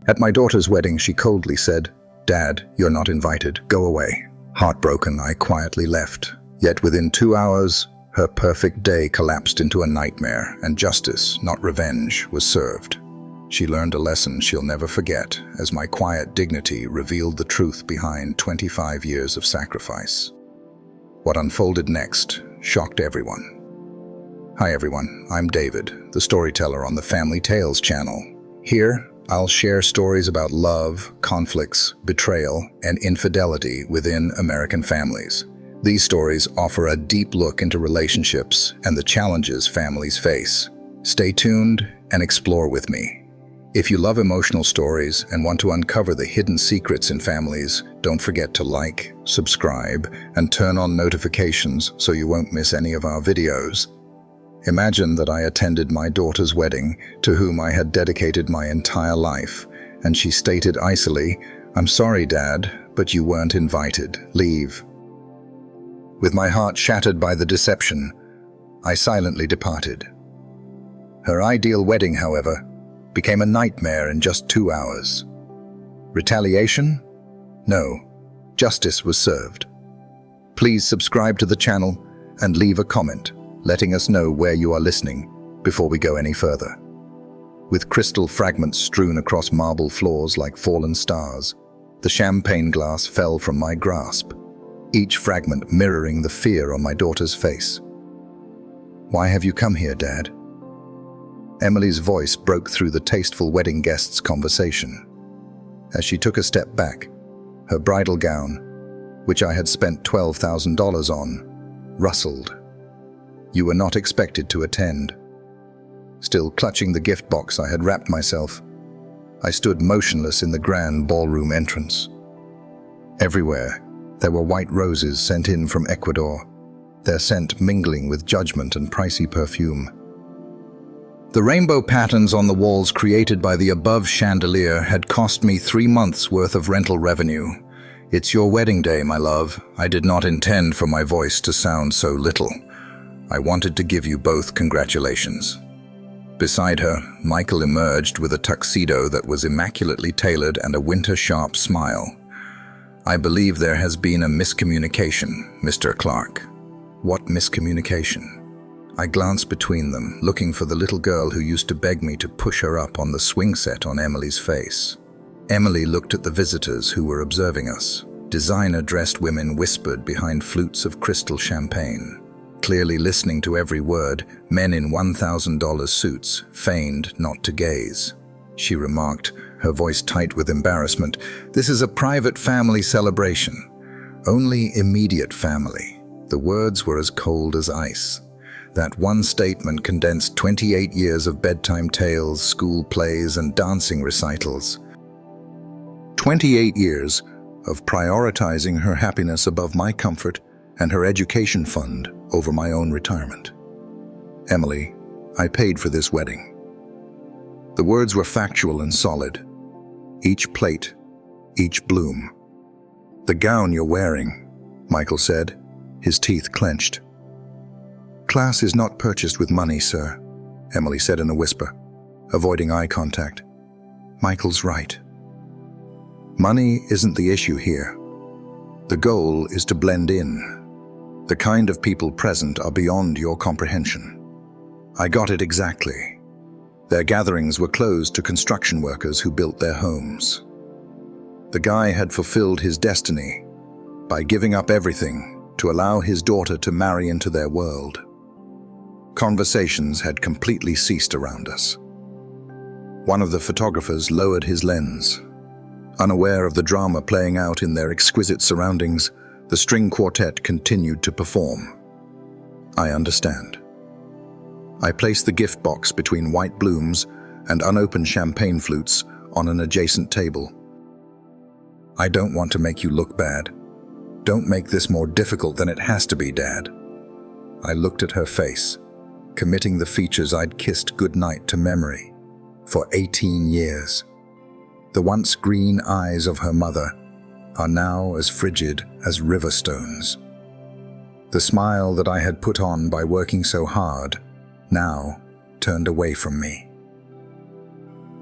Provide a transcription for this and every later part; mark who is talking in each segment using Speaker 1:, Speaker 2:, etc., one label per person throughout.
Speaker 1: At my daughter's wedding, she coldly said, "Dad, you're not invited. Go away." Heartbroken, I quietly left. Yet within 2 hours, her perfect day collapsed into a nightmare, and justice, not revenge, was served. She learned a lesson she'll never forget, as my quiet dignity revealed the truth behind 25 years of sacrifice. What unfolded next shocked everyone. Hi everyone, I'm David, the storyteller on the Family Tales channel. Here, I'll share stories about love, conflicts, betrayal, and infidelity within American families. These stories offer a deep look into relationships and the challenges families face. Stay tuned and explore with me. If you love emotional stories and want to uncover the hidden secrets in families, don't forget to like, subscribe, and turn on notifications so you won't miss any of our videos. Imagine that I attended my daughter's wedding, to whom I had dedicated my entire life, and she stated icily, "I'm sorry, Dad, but you weren't invited. Leave." With my heart shattered by the deception, I silently departed. Her ideal wedding, however, became a nightmare in just 2 hours. Retaliation? No. Justice was served. Please subscribe to the channel and leave a comment, letting us know where you are listening before we go any further. With crystal fragments strewn across marble floors like fallen stars, the champagne glass fell from my grasp, each fragment mirroring the fear on my daughter's face. "Why have you come here, Dad?" Emily's voice broke through the tasteful wedding guests' conversation. As she took a step back, her bridal gown, which I had spent $12,000 on, rustled. "You were not expected to attend." Still clutching the gift box I had wrapped myself, I stood motionless in the grand ballroom entrance. Everywhere, there were white roses sent in from Ecuador, their scent mingling with judgment and pricey perfume. The rainbow patterns on the walls created by the above chandelier had cost me 3 months' worth of rental revenue. "It's your wedding day, my love. I did not intend for my voice to sound so little. I wanted to give you both congratulations." Beside her, Michael emerged with a tuxedo that was immaculately tailored and a winter-sharp smile. "I believe there has been a miscommunication, Mr. Clark." "What miscommunication?" I glanced between them, looking for the little girl who used to beg me to push her up on the swing set on Emily's face. Emily looked at the visitors who were observing us. Designer-dressed women whispered behind flutes of crystal champagne. Clearly listening to every word, men in $1,000 suits feigned not to gaze. She remarked, her voice tight with embarrassment, "This is a private family celebration. Only immediate family." The words were as cold as ice. That one statement condensed 28 years of bedtime tales, school plays, and dancing recitals. 28 years of prioritizing her happiness above my comfort and her education fund over my own retirement. "Emily, I paid for this wedding." The words were factual and solid. Each plate, each bloom. "The gown you're wearing," Michael said, his teeth clenched. "Class is not purchased with money, sir," Emily said in a whisper, avoiding eye contact. Michael's right. Money isn't the issue here. The goal is to blend in. The kind of people present are beyond your comprehension. I got it exactly. Their gatherings were closed to construction workers who built their homes. The guy had fulfilled his destiny by giving up everything to allow his daughter to marry into their world. Conversations had completely ceased around us. One of the photographers lowered his lens. Unaware of the drama playing out in their exquisite surroundings, the string quartet continued to perform. I understand. I placed the gift box between white blooms and unopened champagne flutes on an adjacent table. "I don't want to make you look bad. Don't make this more difficult than it has to be, Dad." I looked at her face, committing the features I'd kissed goodnight to memory for 18 years. The once green eyes of her mother are now as frigid as river stones. The smile that I had put on by working so hard now turned away from me.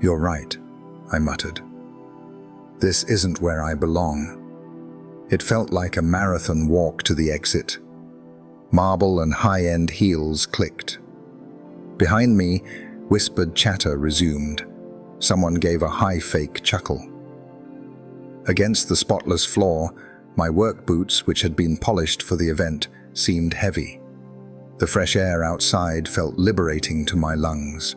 Speaker 1: "You're right," I muttered. This isn't where I belong. It felt like a marathon walk to the exit. Marble and high-end heels clicked. Behind me, whispered chatter resumed. Someone gave a high fake chuckle. Against the spotless floor, my work boots, which had been polished for the event, seemed heavy. The fresh air outside felt liberating to my lungs.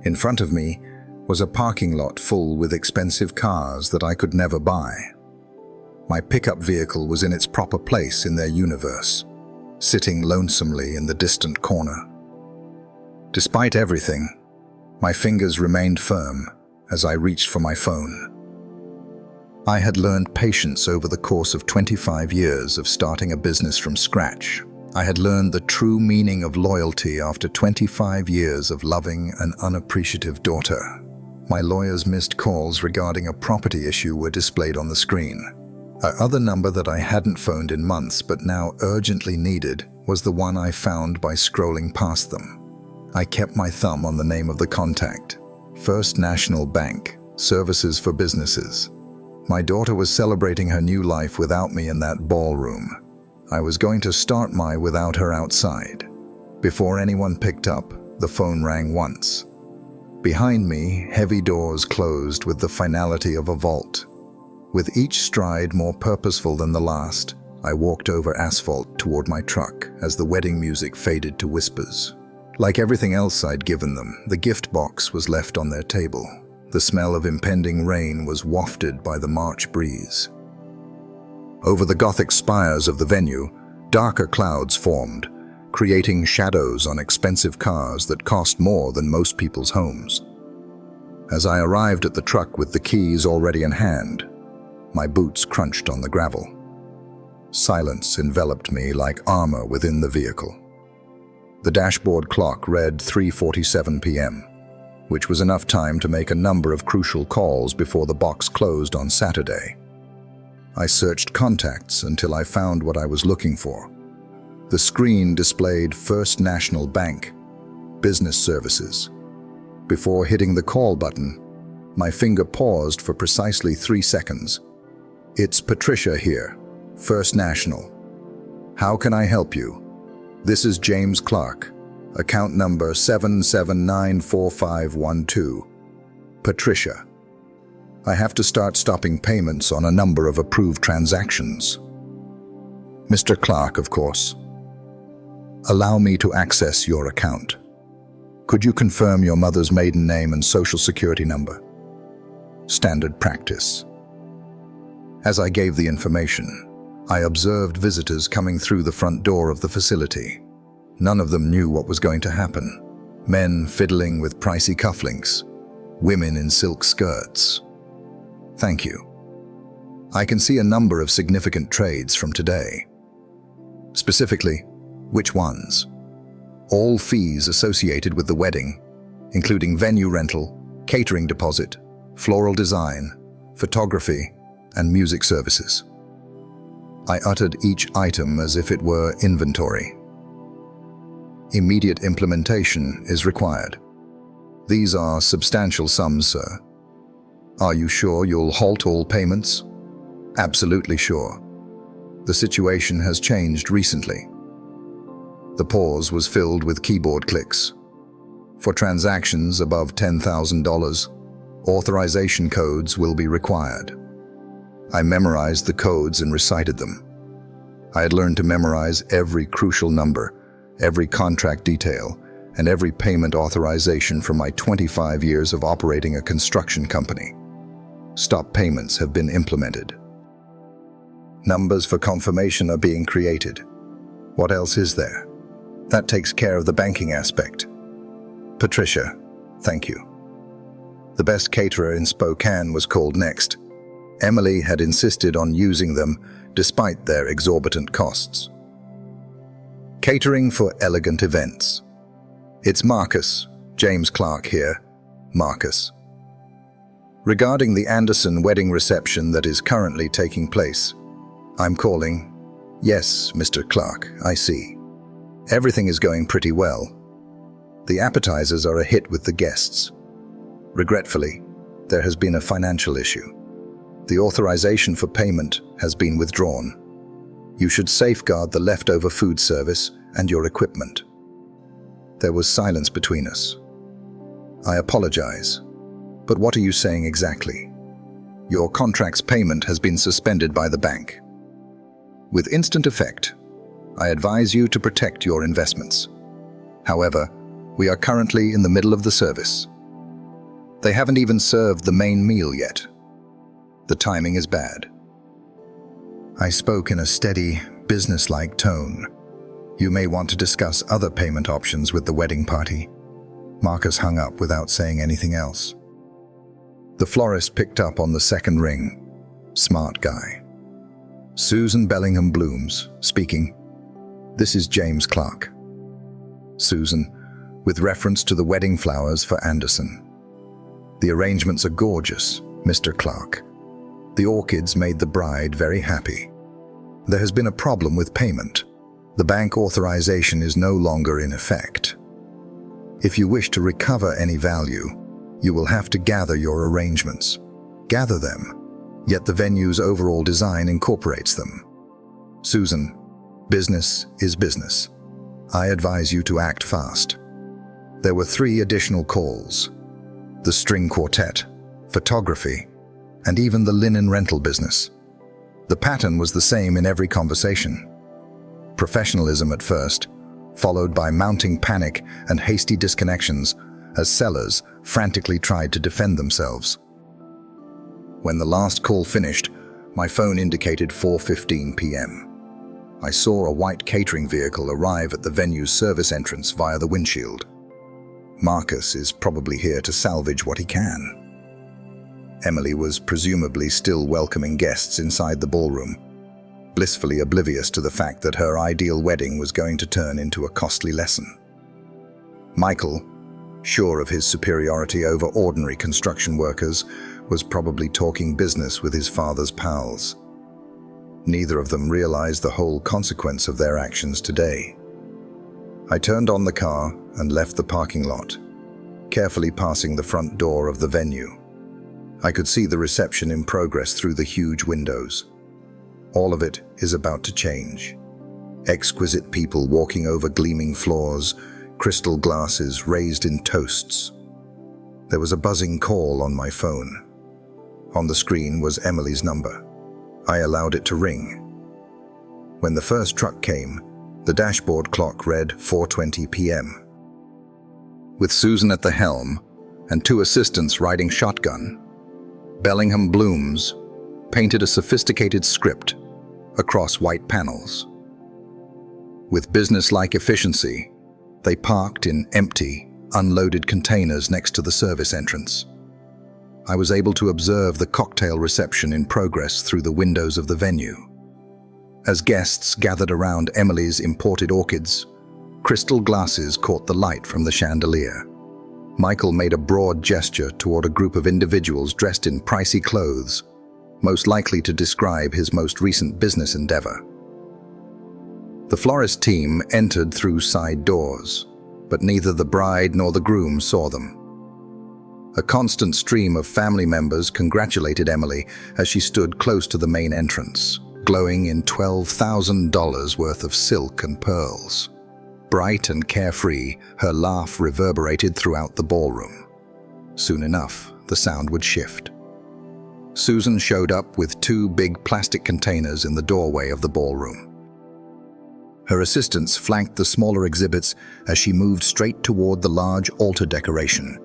Speaker 1: In front of me was a parking lot full with expensive cars that I could never buy. My pickup vehicle was in its proper place in their universe, sitting lonesomely in the distant corner. Despite everything, my fingers remained firm as I reached for my phone. I had learned patience over the course of 25 years of starting a business from scratch. I had learned the true meaning of loyalty after 25 years of loving an unappreciative daughter. My lawyer's missed calls regarding a property issue were displayed on the screen. A other number that I hadn't phoned in months but now urgently needed was the one I found by scrolling past them. I kept my thumb on the name of the contact. First National Bank, Services for Businesses. My daughter was celebrating her new life without me in that ballroom. I was going to start my without her outside. Before anyone picked up, the phone rang once. Behind me, heavy doors closed with the finality of a vault. With each stride more purposeful than the last, I walked over asphalt toward my truck as the wedding music faded to whispers. Like everything else I'd given them, the gift box was left on their table. The smell of impending rain was wafted by the March breeze. Over the Gothic spires of the venue, darker clouds formed, creating shadows on expensive cars that cost more than most people's homes. As I arrived at the truck with the keys already in hand, my boots crunched on the gravel. Silence enveloped me like armor within the vehicle. The dashboard clock read 3:47 p.m., which was enough time to make a number of crucial calls before the box closed on Saturday. I searched contacts until I found what I was looking for. The screen displayed First National Bank, Business Services. Before hitting the call button, my finger paused for precisely 3 seconds. "It's Patricia here, First National. How can I help you? This is James Clark, account number 7794512. Patricia. I have to start stopping payments on a number of approved transactions." "Mr. Clark, of course. Allow me to access your account. Could you confirm your mother's maiden name and social security number?" "Standard practice." As I gave the information, I observed visitors coming through the front door of the facility. None of them knew what was going to happen. Men fiddling with pricey cufflinks, women in silk skirts. "Thank you. I can see a number of significant trades from today." "Specifically, which ones?" "All fees associated with the wedding, including venue rental, catering deposit, floral design, photography, and music services." I uttered each item as if it were inventory. "Immediate implementation is required. These are substantial sums, sir." "Are you sure you'll halt all payments?" "Absolutely sure. The situation has changed recently." The pause was filled with keyboard clicks. "For transactions above $10,000, authorization codes will be required." I memorized the codes and recited them. I had learned to memorize every crucial number, every contract detail, and every payment authorization from my 25 years of operating a construction company. Stop payments have been implemented. Numbers for confirmation are being created. What else is there? That takes care of the banking aspect. Patricia, thank you. The best caterer in Spokane was called next. Emily had insisted on using them despite their exorbitant costs. Catering for elegant events. It's Marcus, James Clark here. Marcus. Regarding the Anderson wedding reception that is currently taking place, I'm calling. Yes, Mr. Clark, I see. Everything is going pretty well. The appetizers are a hit with the guests. Regretfully, there has been a financial issue. The authorization for payment has been withdrawn. You should safeguard the leftover food service and your equipment." There was silence between us. "I apologize, but what are you saying exactly?" "Your contract's payment has been suspended by the bank. With instant effect, I advise you to protect your investments. However, we are currently in the middle of the service. They haven't even served the main meal yet. The timing is bad." I spoke in a steady, businesslike tone. "You may want to discuss other payment options with the wedding party." Marcus hung up without saying anything else. The florist picked up on the second ring. Smart guy. "Susan Bellingham Blooms, speaking. This is James Clark." "Susan, with reference to the wedding flowers for Anderson. The arrangements are gorgeous, Mr. Clark. The orchids made the bride very happy. There has been a problem with payment. The bank authorization is no longer in effect. If you wish to recover any value, you will have to gather your arrangements. Gather them, yet the venue's overall design incorporates them. Susan, business is business. I advise you to act fast." There were 3 additional calls: the string quartet, photography, and even the linen rental business. The pattern was the same in every conversation. Professionalism at first, followed by mounting panic and hasty disconnections as sellers frantically tried to defend themselves. When the last call finished, my phone indicated 4:15 p.m. I saw a white catering vehicle arrive at the venue's service entrance via the windshield. Marcus is probably here to salvage what he can. Emily was presumably still welcoming guests inside the ballroom, blissfully oblivious to the fact that her ideal wedding was going to turn into a costly lesson. Michael, sure of his superiority over ordinary construction workers, was probably talking business with his father's pals. Neither of them realized the whole consequence of their actions today. I turned on the car and left the parking lot, carefully passing the front door of the venue. I could see the reception in progress through the huge windows. All of it is about to change. Exquisite people walking over gleaming floors, crystal glasses raised in toasts. There was a buzzing call on my phone. On the screen was Emily's number. I allowed it to ring. When the first truck came, the dashboard clock read 4:20 p.m. With Susan at the helm and 2 assistants riding shotgun, Bellingham Blooms painted a sophisticated script across white panels. With business-like efficiency, they parked in empty, unloaded containers next to the service entrance. I was able to observe the cocktail reception in progress through the windows of the venue. As guests gathered around Emily's imported orchids, crystal glasses caught the light from the chandelier. Michael made a broad gesture toward a group of individuals dressed in pricey clothes, most likely to describe his most recent business endeavor. The florist team entered through side doors, but neither the bride nor the groom saw them. A constant stream of family members congratulated Emily as she stood close to the main entrance, glowing in $12,000 worth of silk and pearls. Bright and carefree, her laugh reverberated throughout the ballroom. Soon enough, the sound would shift. Susan showed up with 2 big plastic containers in the doorway of the ballroom. Her assistants flanked the smaller exhibits as she moved straight toward the large altar decoration.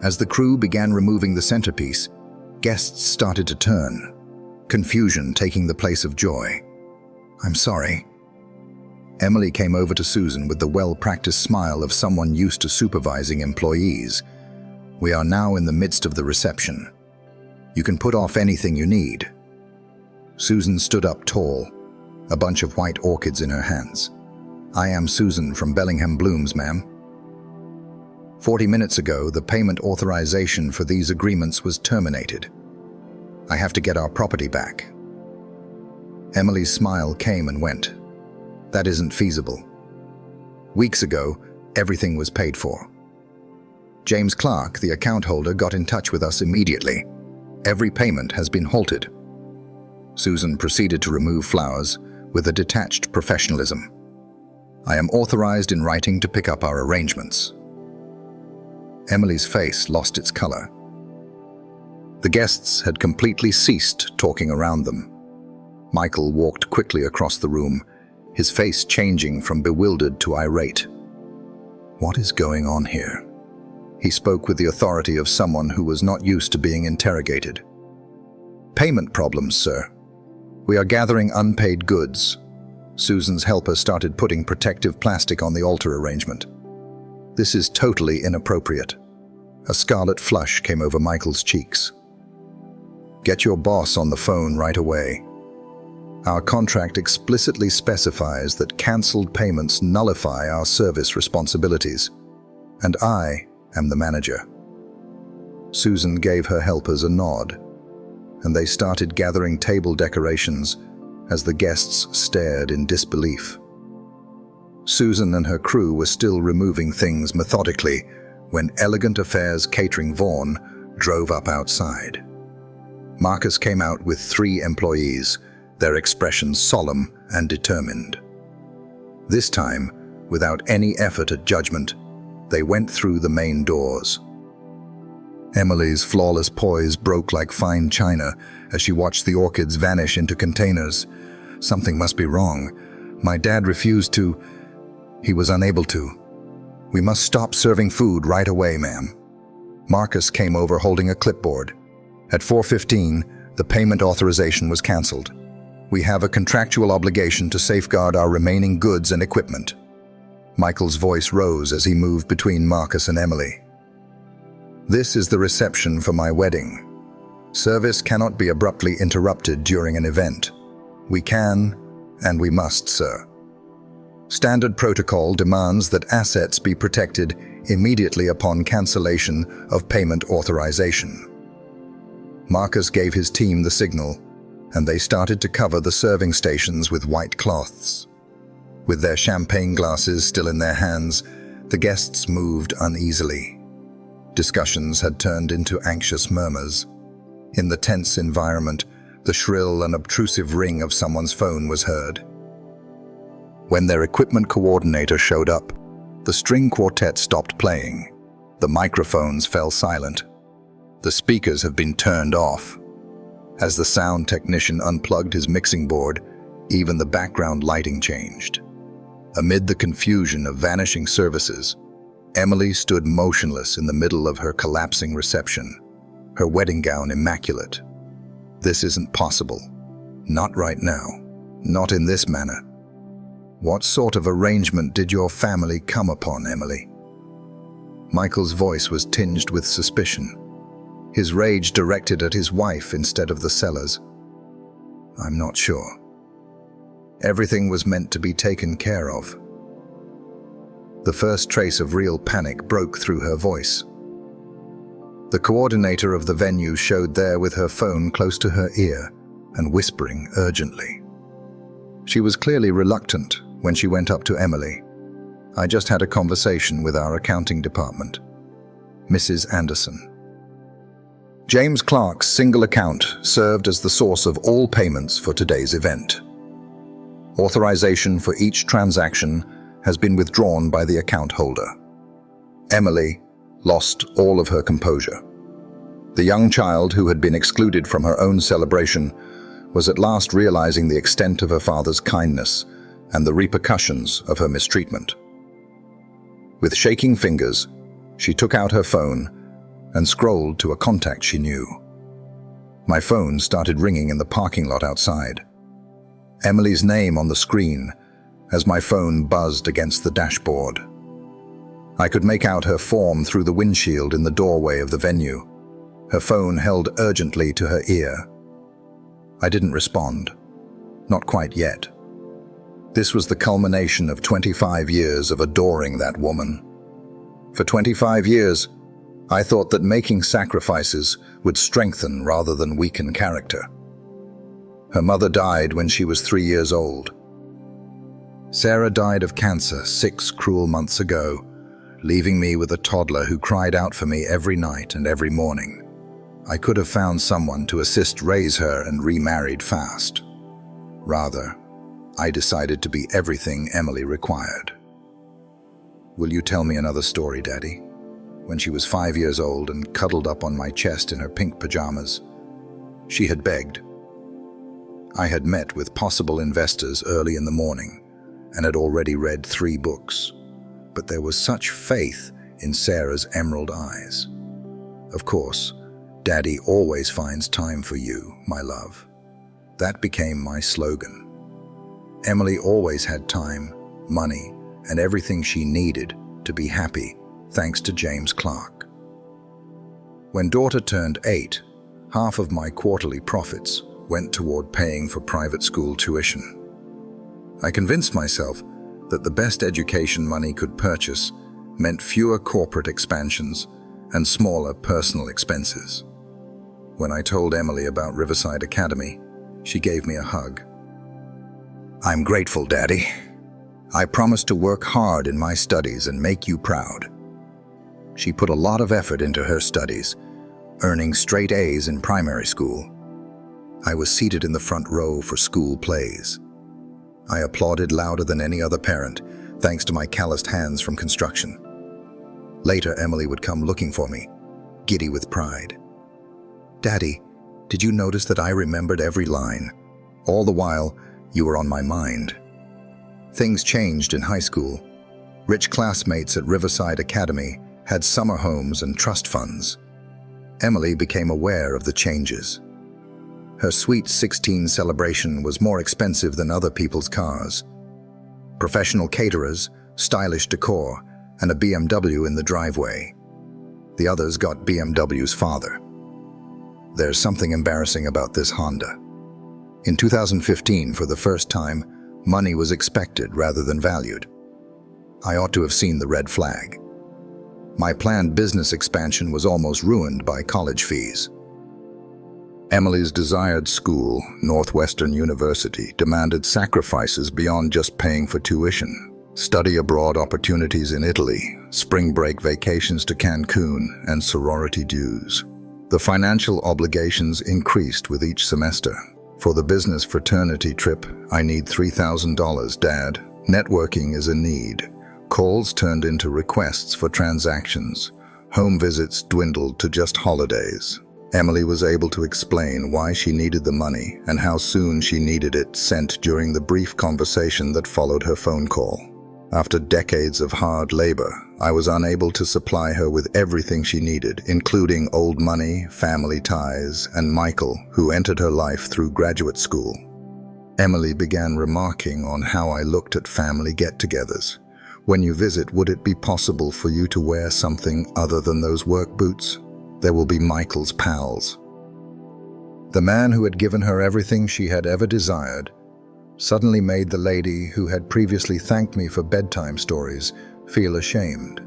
Speaker 1: As the crew began removing the centerpiece, guests started to turn, confusion taking the place of joy. "I'm sorry." Emily came over to Susan with the well-practiced smile of someone used to supervising employees. "We are now in the midst of the reception. You can put off anything you need." Susan stood up tall, a bunch of white orchids in her hands. "I am Susan from Bellingham Blooms, ma'am. 40 minutes ago, the payment authorization for these agreements was terminated. I have to get our property back." Emily's smile came and went. "That isn't feasible. Weeks ago, everything was paid for. James Clark, the account holder, got in touch with us immediately. Every payment has been halted." Susan proceeded to remove flowers with a detached professionalism. "I am authorized in writing to pick up our arrangements." Emily's face lost its color. The guests had completely ceased talking around them. Michael walked quickly across the room, his face changing from bewildered to irate. "What is going on here?" He spoke with the authority of someone who was not used to being interrogated. "Payment problems, sir. We are gathering unpaid goods." Susan's helper started putting protective plastic on the altar arrangement. "This is totally inappropriate." A scarlet flush came over Michael's cheeks. "Get your boss on the phone right away. Our contract explicitly specifies that cancelled payments nullify our service responsibilities, and I am the manager." Susan gave her helpers a nod, and they started gathering table decorations as the guests stared in disbelief. Susan and her crew were still removing things methodically when Elegant Affairs Catering Vaughan drove up outside. Marcus came out with 3 employees, their expressions solemn and determined. This time, without any effort at judgment, they went through the main doors. Emily's flawless poise broke like fine china as she watched the orchids vanish into containers. Something must be wrong. My dad refused to. He was unable to. "We must stop serving food right away, ma'am." Marcus came over holding a clipboard. At 4:15, the payment authorization was cancelled. "We have a contractual obligation to safeguard our remaining goods and equipment." Michael's voice rose as he moved between Marcus and Emily. "This is the reception for my wedding. Service cannot be abruptly interrupted during an event. We can, and we must, sir. Standard protocol demands that assets be protected immediately upon cancellation of payment authorization." Marcus gave his team the signal, and they started to cover the serving stations with white cloths. With their champagne glasses still in their hands, the guests moved uneasily. Discussions had turned into anxious murmurs. In the tense environment, the shrill and obtrusive ring of someone's phone was heard. When their equipment coordinator showed up, the string quartet stopped playing. The microphones fell silent. The speakers have been turned off. As the sound technician unplugged his mixing board, even the background lighting changed. Amid the confusion of vanishing services, Emily stood motionless in the middle of her collapsing reception, her wedding gown immaculate. "This isn't possible. Not right now. Not in this manner. What sort of arrangement did your family come upon, Emily?" Michael's voice was tinged with suspicion, his rage directed at his wife instead of the sellers. "I'm not sure. Everything was meant to be taken care of." The first trace of real panic broke through her voice. The coordinator of the venue showed there with her phone close to her ear and whispering urgently. She was clearly reluctant when she went up to Emily. "I just had a conversation with our accounting department. Mrs. Anderson." James Clark's single account served as the source of all payments for today's event. Authorization for each transaction has been withdrawn by the account holder. Emily lost all of her composure. The young child who had been excluded from her own celebration was at last realizing the extent of her father's kindness and the repercussions of her mistreatment. With shaking fingers, she took out her phone and scrolled to a contact she knew. My phone started ringing in the parking lot outside. Emily's name on the screen as my phone buzzed against the dashboard. I could make out her form through the windshield in the doorway of the venue, her phone held urgently to her ear. I didn't respond. Not quite yet. This was the culmination of 25 years of adoring that woman. For 25 years, I thought that making sacrifices would strengthen rather than weaken character. Her mother died when she was 3 years old. Sarah died of cancer 6 cruel months ago, leaving me with a toddler who cried out for me every night and every morning. I could have found someone to assist raise her and remarried fast. Rather, I decided to be everything Emily required. Will you tell me another story, Daddy? When she was 5 years old and cuddled up on my chest in her pink pajamas, she had begged. I had met with possible investors early in the morning and had already read 3 books, but there was such faith in Sarah's emerald eyes. Of course, Daddy always finds time for you, my love. That became my slogan. Emily always had time, money, and everything she needed to be happy, thanks to James Clark. When daughter turned 8, half of my quarterly profits went toward paying for private school tuition. I convinced myself that the best education money could purchase meant fewer corporate expansions and smaller personal expenses. When I told Emily about Riverside Academy, she gave me a hug. I'm grateful, Daddy. I promise to work hard in my studies and make you proud. She put a lot of effort into her studies, earning straight A's in primary school. I was seated in the front row for school plays. I applauded louder than any other parent, thanks to my calloused hands from construction. Later, Emily would come looking for me, giddy with pride. Daddy, did you notice that I remembered every line? All the while, you were on my mind. Things changed in high school. Rich classmates at Riverside Academy had summer homes and trust funds. Emily became aware of the changes. Her sweet 16 celebration was more expensive than other people's cars. Professional caterers, stylish decor, and a BMW in the driveway. The others got BMW's father. There's something embarrassing about this Honda. In 2015, for the first time, money was expected rather than valued. I ought to have seen the red flag. My planned business expansion was almost ruined by college fees. Emily's desired school, Northwestern University, demanded sacrifices beyond just paying for tuition. Study abroad opportunities in Italy, spring break vacations to Cancun, and sorority dues. The financial obligations increased with each semester. For the business fraternity trip, I need $3,000, Dad. Networking is a need. Calls turned into requests for transactions. Home visits dwindled to just holidays. Emily was able to explain why she needed the money and how soon she needed it sent during the brief conversation that followed her phone call. After decades of hard labor, I was unable to supply her with everything she needed, including old money, family ties, and Michael, who entered her life through graduate school. Emily began remarking on how I looked at family get-togethers. When you visit, would it be possible for you to wear something other than those work boots? There will be Michael's pals. The man who had given her everything she had ever desired suddenly made the lady who had previously thanked me for bedtime stories feel ashamed.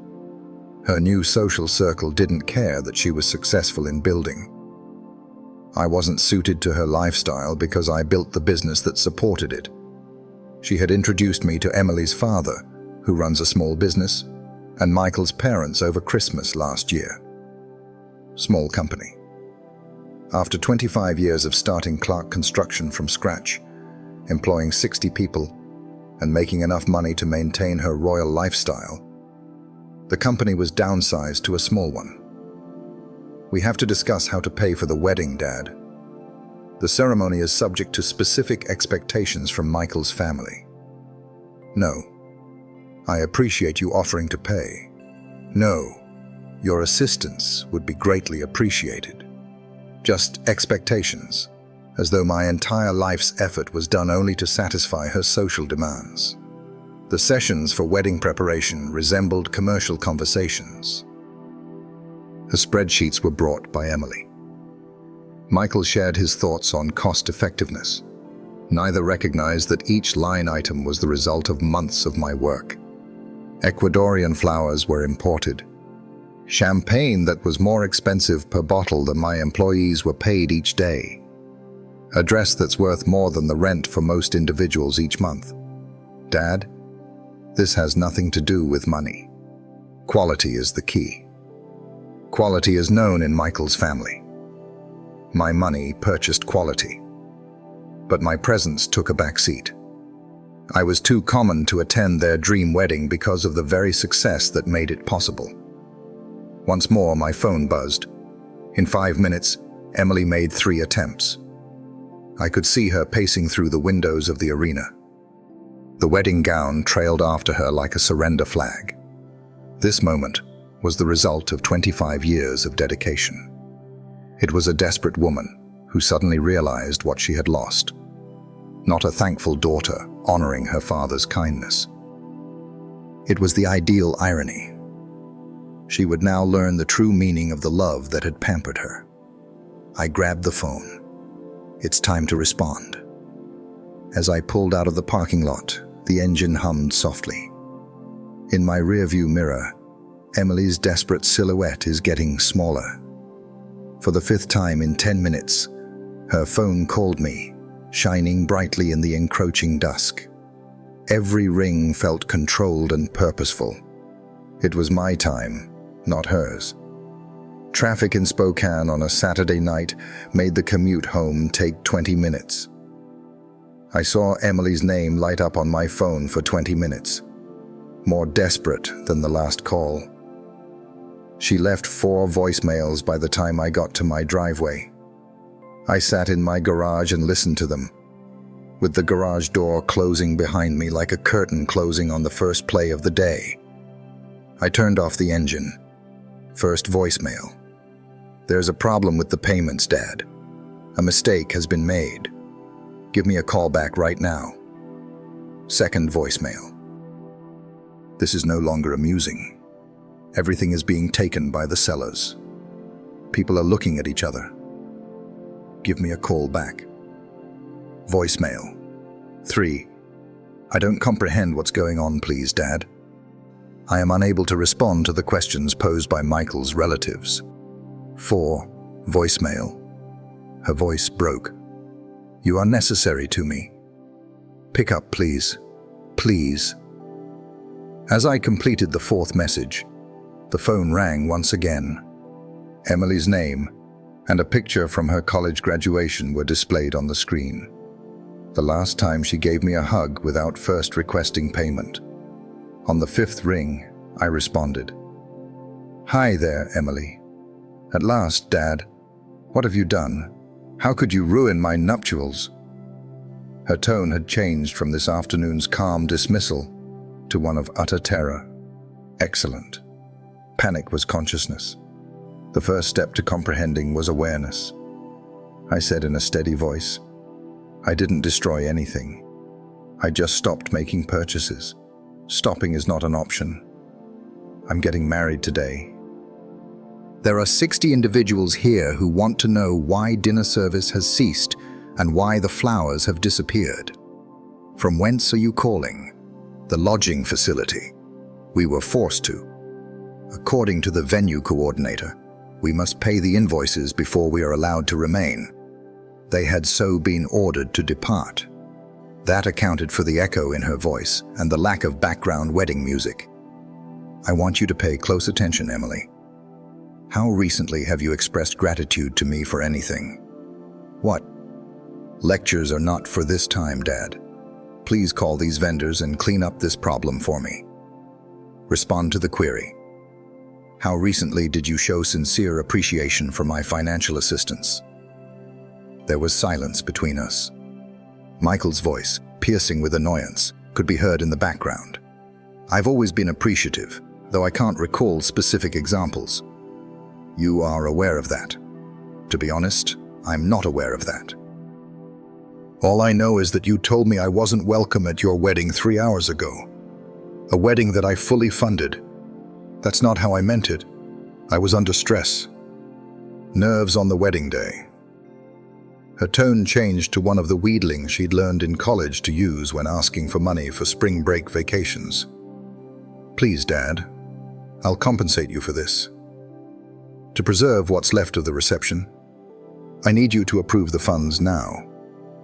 Speaker 1: Her new social circle didn't care that she was successful in building. I wasn't suited to her lifestyle because I built the business that supported it. She had introduced me to Emily's father, who runs a small business, and Michael's parents over Christmas last year. Small company. After 25 years of starting Clark Construction from scratch, employing 60 people, and making enough money to maintain her royal lifestyle, the company was downsized to a small one. We have to discuss how to pay for the wedding, Dad. The ceremony is subject to specific expectations from Michael's family. No. I appreciate you offering to pay. No. Your assistance would be greatly appreciated. Just expectations, as though my entire life's effort was done only to satisfy her social demands. The sessions for wedding preparation resembled commercial conversations. The spreadsheets were brought by Emily. Michael shared his thoughts on cost-effectiveness. Neither recognized that each line item was the result of months of my work. Ecuadorian flowers were imported. Champagne that was more expensive per bottle than my employees were paid each day. A dress that's worth more than the rent for most individuals each month. Dad, this has nothing to do with money. Quality is the key. Quality is known in Michael's family. My money purchased quality. But my presence took a back seat. I was too common to attend their dream wedding because of the very success that made it possible. Once more, my phone buzzed. In 5 minutes, Emily made 3 attempts. I could see her pacing through the windows of the arena. The wedding gown trailed after her like a surrender flag. This moment was the result of 25 years of dedication. It was a desperate woman who suddenly realized what she had lost. Not a thankful daughter honoring her father's kindness. It was the ideal irony. She would now learn the true meaning of the love that had pampered her. I grabbed the phone. It's time to respond. As I pulled out of the parking lot, the engine hummed softly. In my rearview mirror, Emily's desperate silhouette is getting smaller. For the 5th time in 10 minutes, her phone called me, shining brightly in the encroaching dusk. Every ring felt controlled and purposeful. It was my time, not hers. Traffic in Spokane on a Saturday night made the commute home take 20 minutes. I saw Emily's name light up on my phone for 20 minutes, more desperate than the last call. She left 4 voicemails by the time I got to my driveway. I sat in my garage and listened to them, with the garage door closing behind me like a curtain closing on the first play of the day. I turned off the engine. First voicemail. There's a problem with the payments, Dad. A mistake has been made. Give me a call back right now. Second voicemail. This is no longer amusing. Everything is being taken by the sellers. People are looking at each other. Give me a call back. Voicemail. 3. I don't comprehend what's going on, please, Dad. I am unable to respond to the questions posed by Michael's relatives. 4. Voicemail. Her voice broke. You are necessary to me. Pick up, please. Please. As I completed the 4th message, the phone rang once again. Emily's name and a picture from her college graduation were displayed on the screen. The last time she gave me a hug without first requesting payment. On the 5th ring, I responded. Hi there, Emily. At last, Dad. What have you done? How could you ruin my nuptials? Her tone had changed from this afternoon's calm dismissal to one of utter terror. Excellent. Panic was consciousness. The first step to comprehending was awareness. I said in a steady voice, I didn't destroy anything. I just stopped making purchases. Stopping is not an option. I'm getting married today. There are 60 individuals here who want to know why dinner service has ceased and why the flowers have disappeared. From whence are you calling? The lodging facility. We were forced to. According to the venue coordinator, we must pay the invoices before we are allowed to remain. They had so been ordered to depart. That accounted for the echo in her voice and the lack of background wedding music. I want you to pay close attention, Emily. How recently have you expressed gratitude to me for anything? What? Lectures are not for this time, Dad. Please call these vendors and clean up this problem for me. Respond to the query. How recently did you show sincere appreciation for my financial assistance? There was silence between us. Michael's voice, piercing with annoyance, could be heard in the background. I've always been appreciative, though I can't recall specific examples. You are aware of that. To be honest, I'm not aware of that. All I know is that you told me I wasn't welcome at your wedding 3 hours ago. A wedding that I fully funded. That's not how I meant it. I was under stress. Nerves on the wedding day. Her tone changed to one of the wheedling she'd learned in college to use when asking for money for spring break vacations. Please, Dad, I'll compensate you for this. To preserve what's left of the reception, I need you to approve the funds now.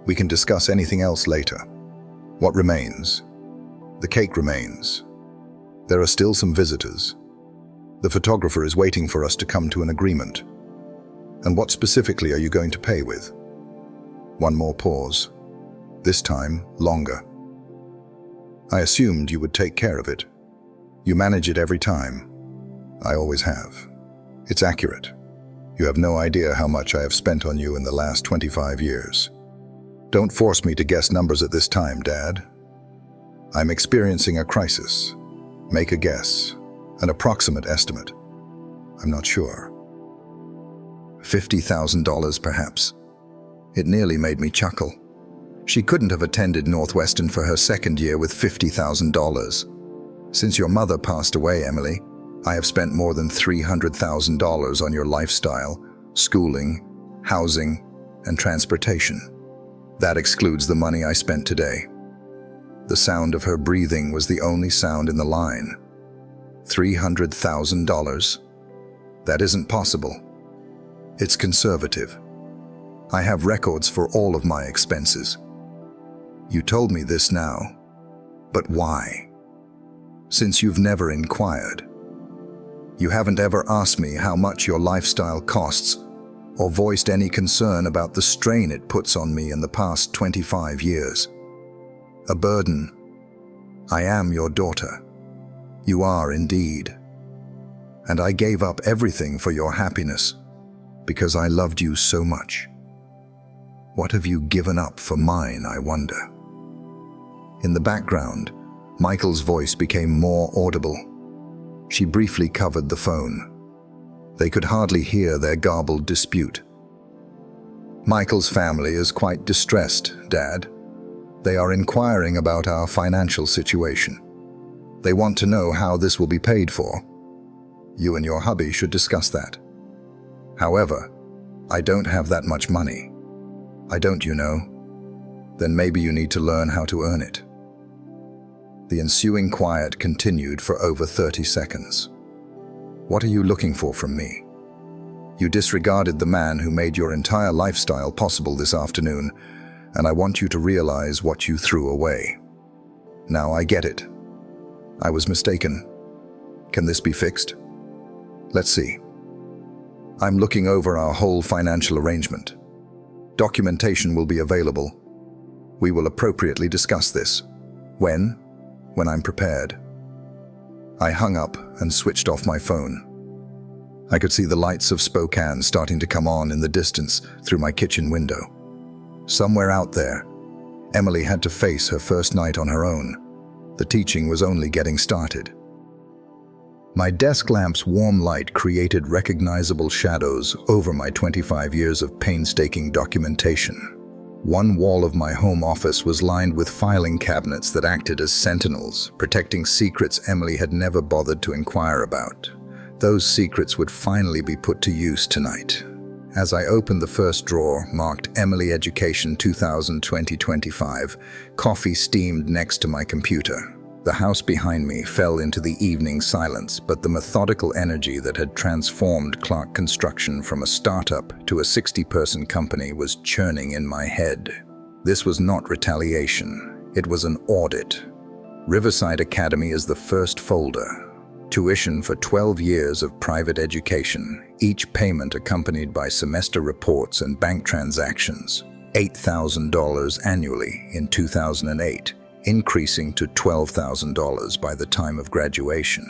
Speaker 1: We can discuss anything else later. What remains? The cake remains. There are still some visitors. The photographer is waiting for us to come to an agreement. And what specifically are you going to pay with? One more pause. This time, longer. I assumed you would take care of it. You manage it every time. I always have. It's accurate. You have no idea how much I have spent on you in the last 25 years. Don't force me to guess numbers at this time, Dad. I'm experiencing a crisis. Make a guess. An approximate estimate. I'm not sure. $50,000 perhaps. It nearly made me chuckle. She couldn't have attended Northwestern for her second year with $50,000. Since your mother passed away, Emily, I have spent more than $300,000 on your lifestyle, schooling, housing, and transportation. That excludes the money I spent today. The sound of her breathing was the only sound in the line. $300,000? That isn't possible. It's conservative. I have records for all of my expenses. You told me this now, but why? Since you've never inquired. You haven't ever asked me how much your lifestyle costs or voiced any concern about the strain it puts on me in the past 25 years. A burden. I am your daughter. You are indeed. And I gave up everything for your happiness because I loved you so much. What have you given up for mine, I wonder? In the background, Michael's voice became more audible. She briefly covered the phone. They could hardly hear their garbled dispute. Michael's family is quite distressed, Dad. They are inquiring about our financial situation. They want to know how this will be paid for. You and your hubby should discuss that. However, I don't have that much money. I don't, you know. Then maybe you need to learn how to earn it. The ensuing quiet continued for over 30 seconds. What are you looking for from me? You disregarded the man who made your entire lifestyle possible this afternoon, and I want you to realize what you threw away. Now I get it. I was mistaken. Can this be fixed? Let's see. I'm looking over our whole financial arrangement. Documentation will be available. We will appropriately discuss this. When? When I'm prepared. I hung up and switched off my phone. I could see the lights of Spokane starting to come on in the distance through my kitchen window. Somewhere out there, Emily had to face her first night on her own. The teaching was only getting started. My desk lamp's warm light created recognizable shadows over my 25 years of painstaking documentation. One wall of my home office was lined with filing cabinets that acted as sentinels, protecting secrets Emily had never bothered to inquire about. Those secrets would finally be put to use tonight. As I opened the first drawer, marked Emily Education 2020-25, coffee steamed next to my computer. The house behind me fell into the evening silence, but the methodical energy that had transformed Clark Construction from a startup to a 60-person company was churning in my head. This was not retaliation. It was an audit. Riverside Academy is the first folder. Tuition for 12 years of private education, each payment accompanied by semester reports and bank transactions. $8,000 annually in 2008. Increasing to $12,000 by the time of graduation.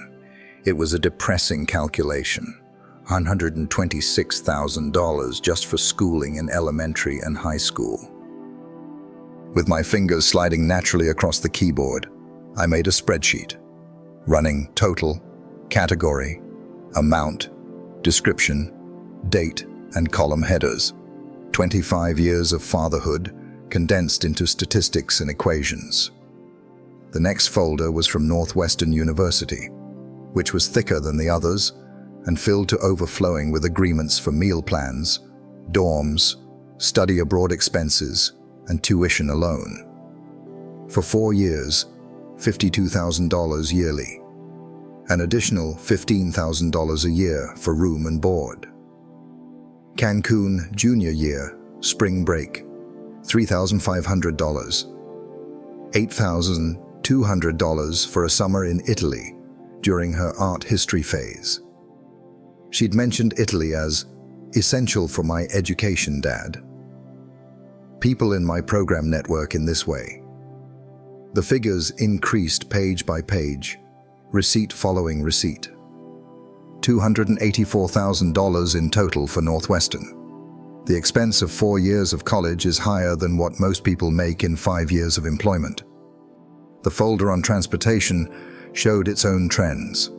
Speaker 1: It was a depressing calculation. $126,000 just for schooling in elementary and high school. With my fingers sliding naturally across the keyboard, I made a spreadsheet, running total, category, amount, description, date, and column headers. 25 years of fatherhood condensed into statistics and equations. The next folder was from Northwestern University, which was thicker than the others and filled to overflowing with agreements for meal plans, dorms, study abroad expenses, and tuition alone. For 4 years, $52,000 yearly. An additional $15,000 a year for room and board. Cancun junior year, spring break, $3,500. $8,200 for a summer in Italy during her art history phase. She'd mentioned Italy as Essential for my education, Dad. People in my program network in this way. The figures increased page by page, receipt following receipt. $284,000 in total for Northwestern. The expense of 4 years of college is higher than what most people make in 5 years of employment. The folder on transportation showed its own trends.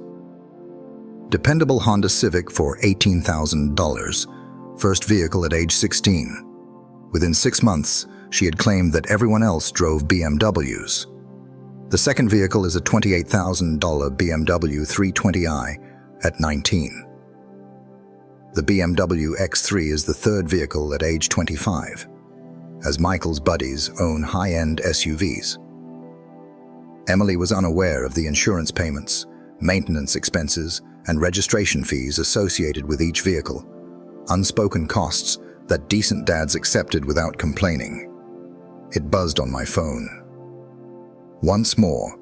Speaker 1: Dependable Honda Civic for $18,000, first vehicle at age 16. Within 6 months, she had claimed that everyone else drove BMWs. The second vehicle is a $28,000 BMW 320i at 19. The BMW X3 is the third vehicle at age 25, as Michael's buddies own high-end SUVs. Emily was unaware of the insurance payments, maintenance expenses, and registration fees associated with each vehicle, unspoken costs that decent dads accepted without complaining. It buzzed on my phone. Once more,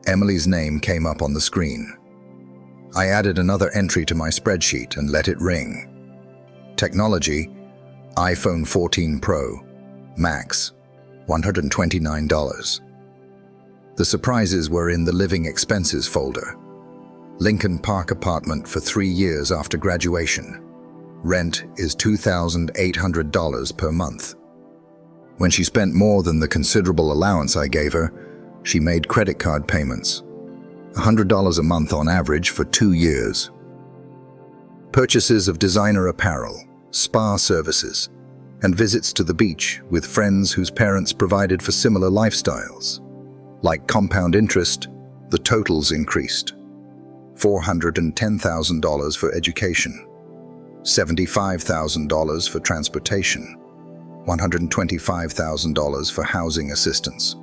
Speaker 1: Emily's name came up on the screen. I added another entry to my spreadsheet and let it ring. Technology, iPhone 14 Pro, Max, $129. The surprises were in the living expenses folder. Lincoln Park apartment for 3 years after graduation. Rent is $2,800 per month. When she spent more than the considerable allowance I gave her, she made credit card payments. $100 a month on average for 2 years. Purchases of designer apparel, spa services, and visits to the beach with friends whose parents provided for similar lifestyles. Like compound interest, the totals increased. $410,000 for education, $75,000 for transportation, $125,000 for housing assistance,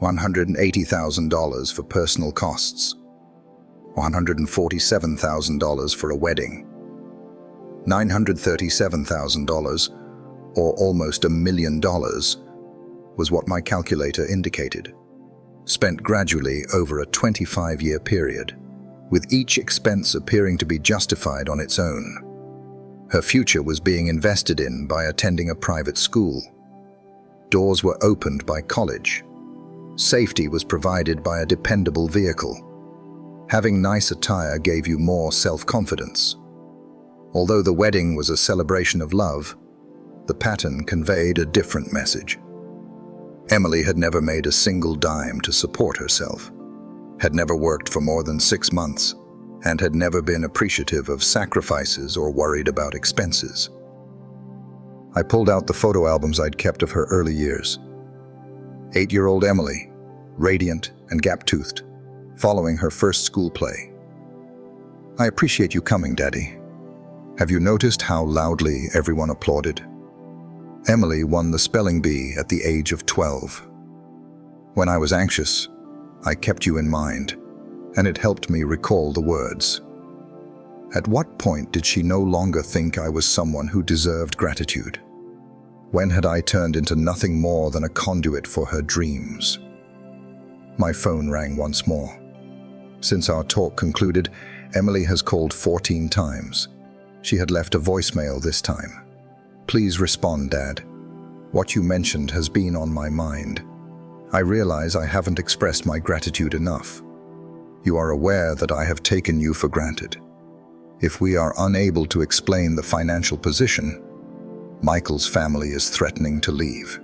Speaker 1: $180,000 for personal costs, $147,000 for a wedding, $937,000, or almost $1 million, was what my calculator indicated. Spent gradually over a 25-year period, with each expense appearing to be justified on its own. Her future was being invested in by attending a private school. Doors were opened by college. Safety was provided by a dependable vehicle. Having nice attire gave you more self-confidence. Although the wedding was a celebration of love, the pattern conveyed a different message. Emily had never made a single dime to support herself, had never worked for more than 6 months, and had never been appreciative of sacrifices or worried about expenses. I pulled out the photo albums I'd kept of her early years. 8-year-old Emily, radiant and gap-toothed, following her first school play. "I appreciate you coming, Daddy. Have you noticed how loudly everyone applauded? Emily won the spelling bee at the age of 12. When I was anxious, I kept you in mind, and it helped me recall the words." At what point did she no longer think I was someone who deserved gratitude? When had I turned into nothing more than a conduit for her dreams? My phone rang once more. Since our talk concluded, Emily has called 14 times. She had left a voicemail this time. "Please respond, Dad. What you mentioned has been on my mind. I realize I haven't expressed my gratitude enough. You are aware that I have taken you for granted. If we are unable to explain the financial position, Michael's family is threatening to leave.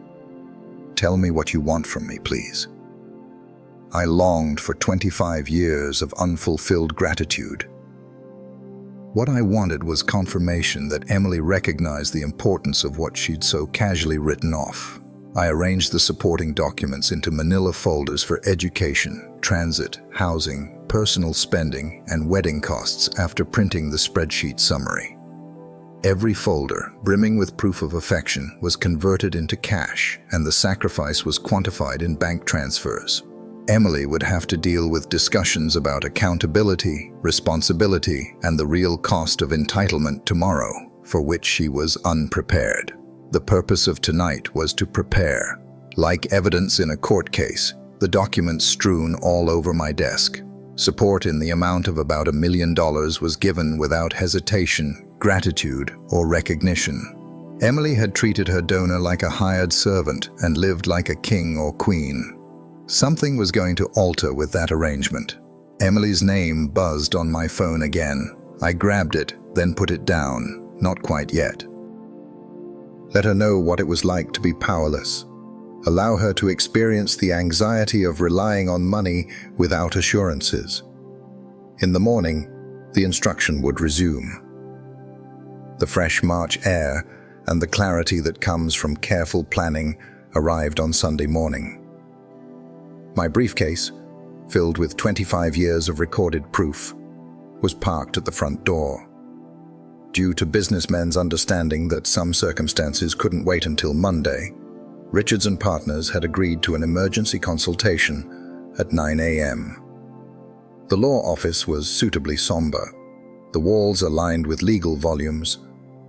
Speaker 1: Tell me what you want from me, please." I longed for 25 years of unfulfilled gratitude. What I wanted was confirmation that Emily recognized the importance of what she'd so casually written off. I arranged the supporting documents into manila folders for education, transit, housing, personal spending, and wedding costs after printing the spreadsheet summary. Every folder, brimming with proof of affection, was converted into cash, and the sacrifice was quantified in bank transfers. Emily would have to deal with discussions about accountability, responsibility, and the real cost of entitlement tomorrow, for which she was unprepared. The purpose of tonight was to prepare. Like evidence in a court case, the documents strewn all over my desk. Support in the amount of about $1 million was given without hesitation, gratitude, or recognition. Emily had treated her donor like a hired servant and lived like a king or queen. Something was going to alter with that arrangement. Emily's name buzzed on my phone again. I grabbed it, then put it down. Not quite yet. Let her know what it was like to be powerless. Allow her to experience the anxiety of relying on money without assurances. In the morning, the instruction would resume. The fresh March air and the clarity that comes from careful planning arrived on Sunday morning. My briefcase, filled with 25 years of recorded proof, was parked at the front door. Due to businessmen's understanding that some circumstances couldn't wait until Monday, Richards and Partners had agreed to an emergency consultation at 9 a.m. The law office was suitably somber, the walls aligned with legal volumes,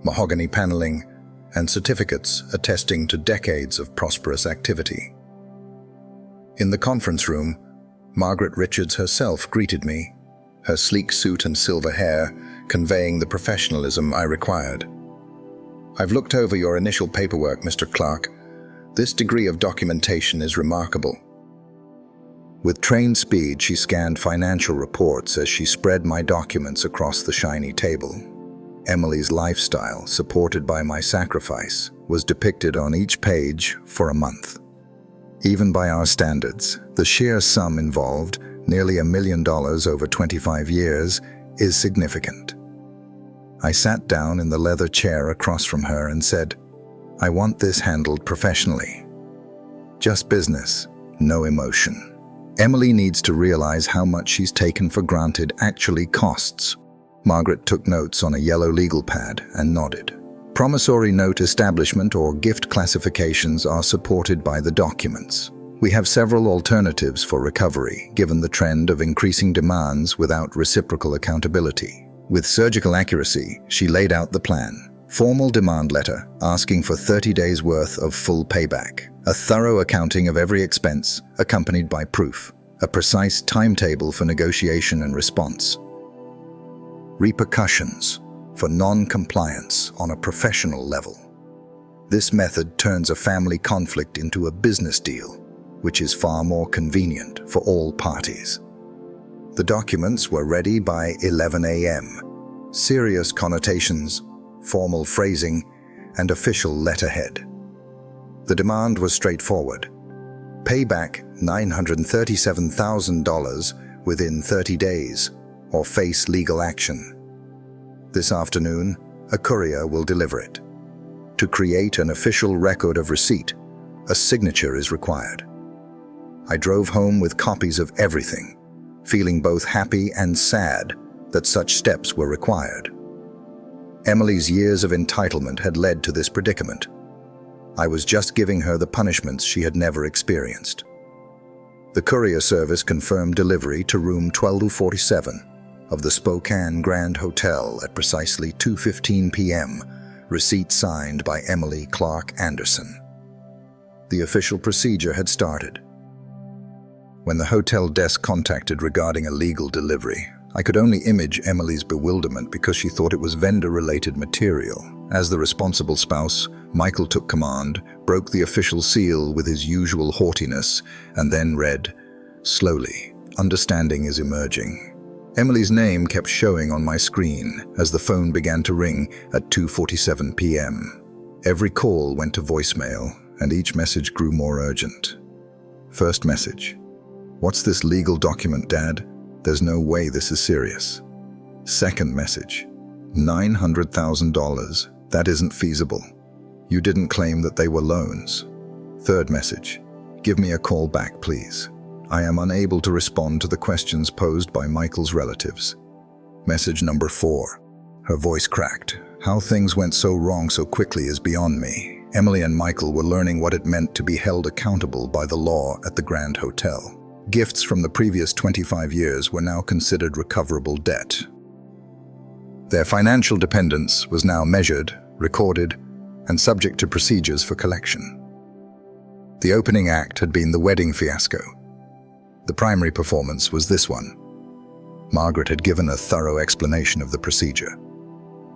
Speaker 1: mahogany paneling, and certificates attesting to decades of prosperous activity. In the conference room, Margaret Richards herself greeted me, her sleek suit and silver hair conveying the professionalism I required. "I've looked over your initial paperwork, Mr. Clark. This degree of documentation is remarkable." With trained speed, she scanned financial reports as she spread my documents across the shiny table. Emily's lifestyle, supported by my sacrifice, was depicted on each page for a month. Even by our standards, the sheer sum involved, nearly $1 million over 25 years, is significant. I sat down in the leather chair across from her and said, "I want this handled professionally. Just business, no emotion. Emily needs to realize how much she's taken for granted actually costs." Margaret took notes on a yellow legal pad and nodded. Promissory note establishment or gift classifications are supported by the documents. We have several alternatives for recovery, given the trend of increasing demands without reciprocal accountability. With surgical accuracy, she laid out the plan. Formal demand letter asking for 30 days worth of full payback, a thorough accounting of every expense accompanied by proof, a precise timetable for negotiation and response. Repercussions for non-compliance on a professional level. This method turns a family conflict into a business deal, which is far more convenient for all parties. The documents were ready by 11 a.m. Serious connotations, formal phrasing, and official letterhead. The demand was straightforward. Payback $937,000 within 30 days, or face legal action. This afternoon, a courier will deliver it. To create an official record of receipt, a signature is required. I drove home with copies of everything, feeling both happy and sad that such steps were required. Emily's years of entitlement had led to this predicament. I was just giving her the punishments she had never experienced. The courier service confirmed delivery to room 1247 of the Spokane Grand Hotel at precisely 2:15 p.m., receipt signed by Emily Clark Anderson. The official procedure had started. When the hotel desk contacted regarding a legal delivery, I could only image Emily's bewilderment because she thought it was vendor-related material. As the responsible spouse, Michael took command, broke the official seal with his usual haughtiness, and then read, slowly, "Understanding is emerging." Emily's name kept showing on my screen as the phone began to ring at 2:47 p.m. Every call went to voicemail, and each message grew more urgent. First message: "What's this legal document, Dad? There's no way this is serious." Second message: $900,000. That isn't feasible. You didn't claim that they were loans. Third message: "Give me a call back, please. I am unable to respond to the questions posed by Michael's relatives." Message number 4. Her voice cracked. How things went so wrong so quickly is beyond me. Emily and Michael were learning what it meant to be held accountable by the law at the Grand Hotel. Gifts from the previous 25 years were now considered recoverable debt. Their financial dependence was now measured, recorded, and subject to procedures for collection. The opening act had been the wedding fiasco. The primary performance was this one. Margaret had given a thorough explanation of the procedure.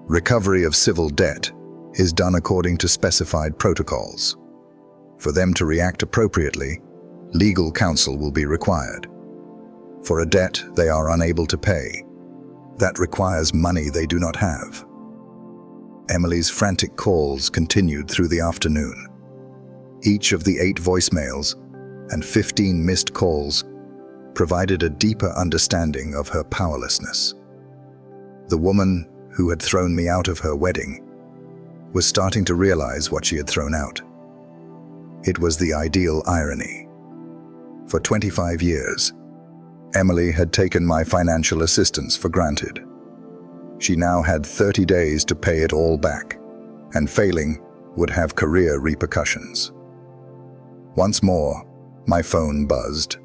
Speaker 1: Recovery of civil debt is done according to specified protocols. For them to react appropriately, legal counsel will be required. For a debt they are unable to pay, that requires money they do not have. Emily's frantic calls continued through the afternoon. Each of the 8 voicemails and 15 missed calls provided a deeper understanding of her powerlessness. The woman who had thrown me out of her wedding was starting to realize what she had thrown out. It was the ideal irony. For 25 years, Emily had taken my financial assistance for granted. She now had 30 days to pay it all back, and failing would have career repercussions. Once more, my phone buzzed.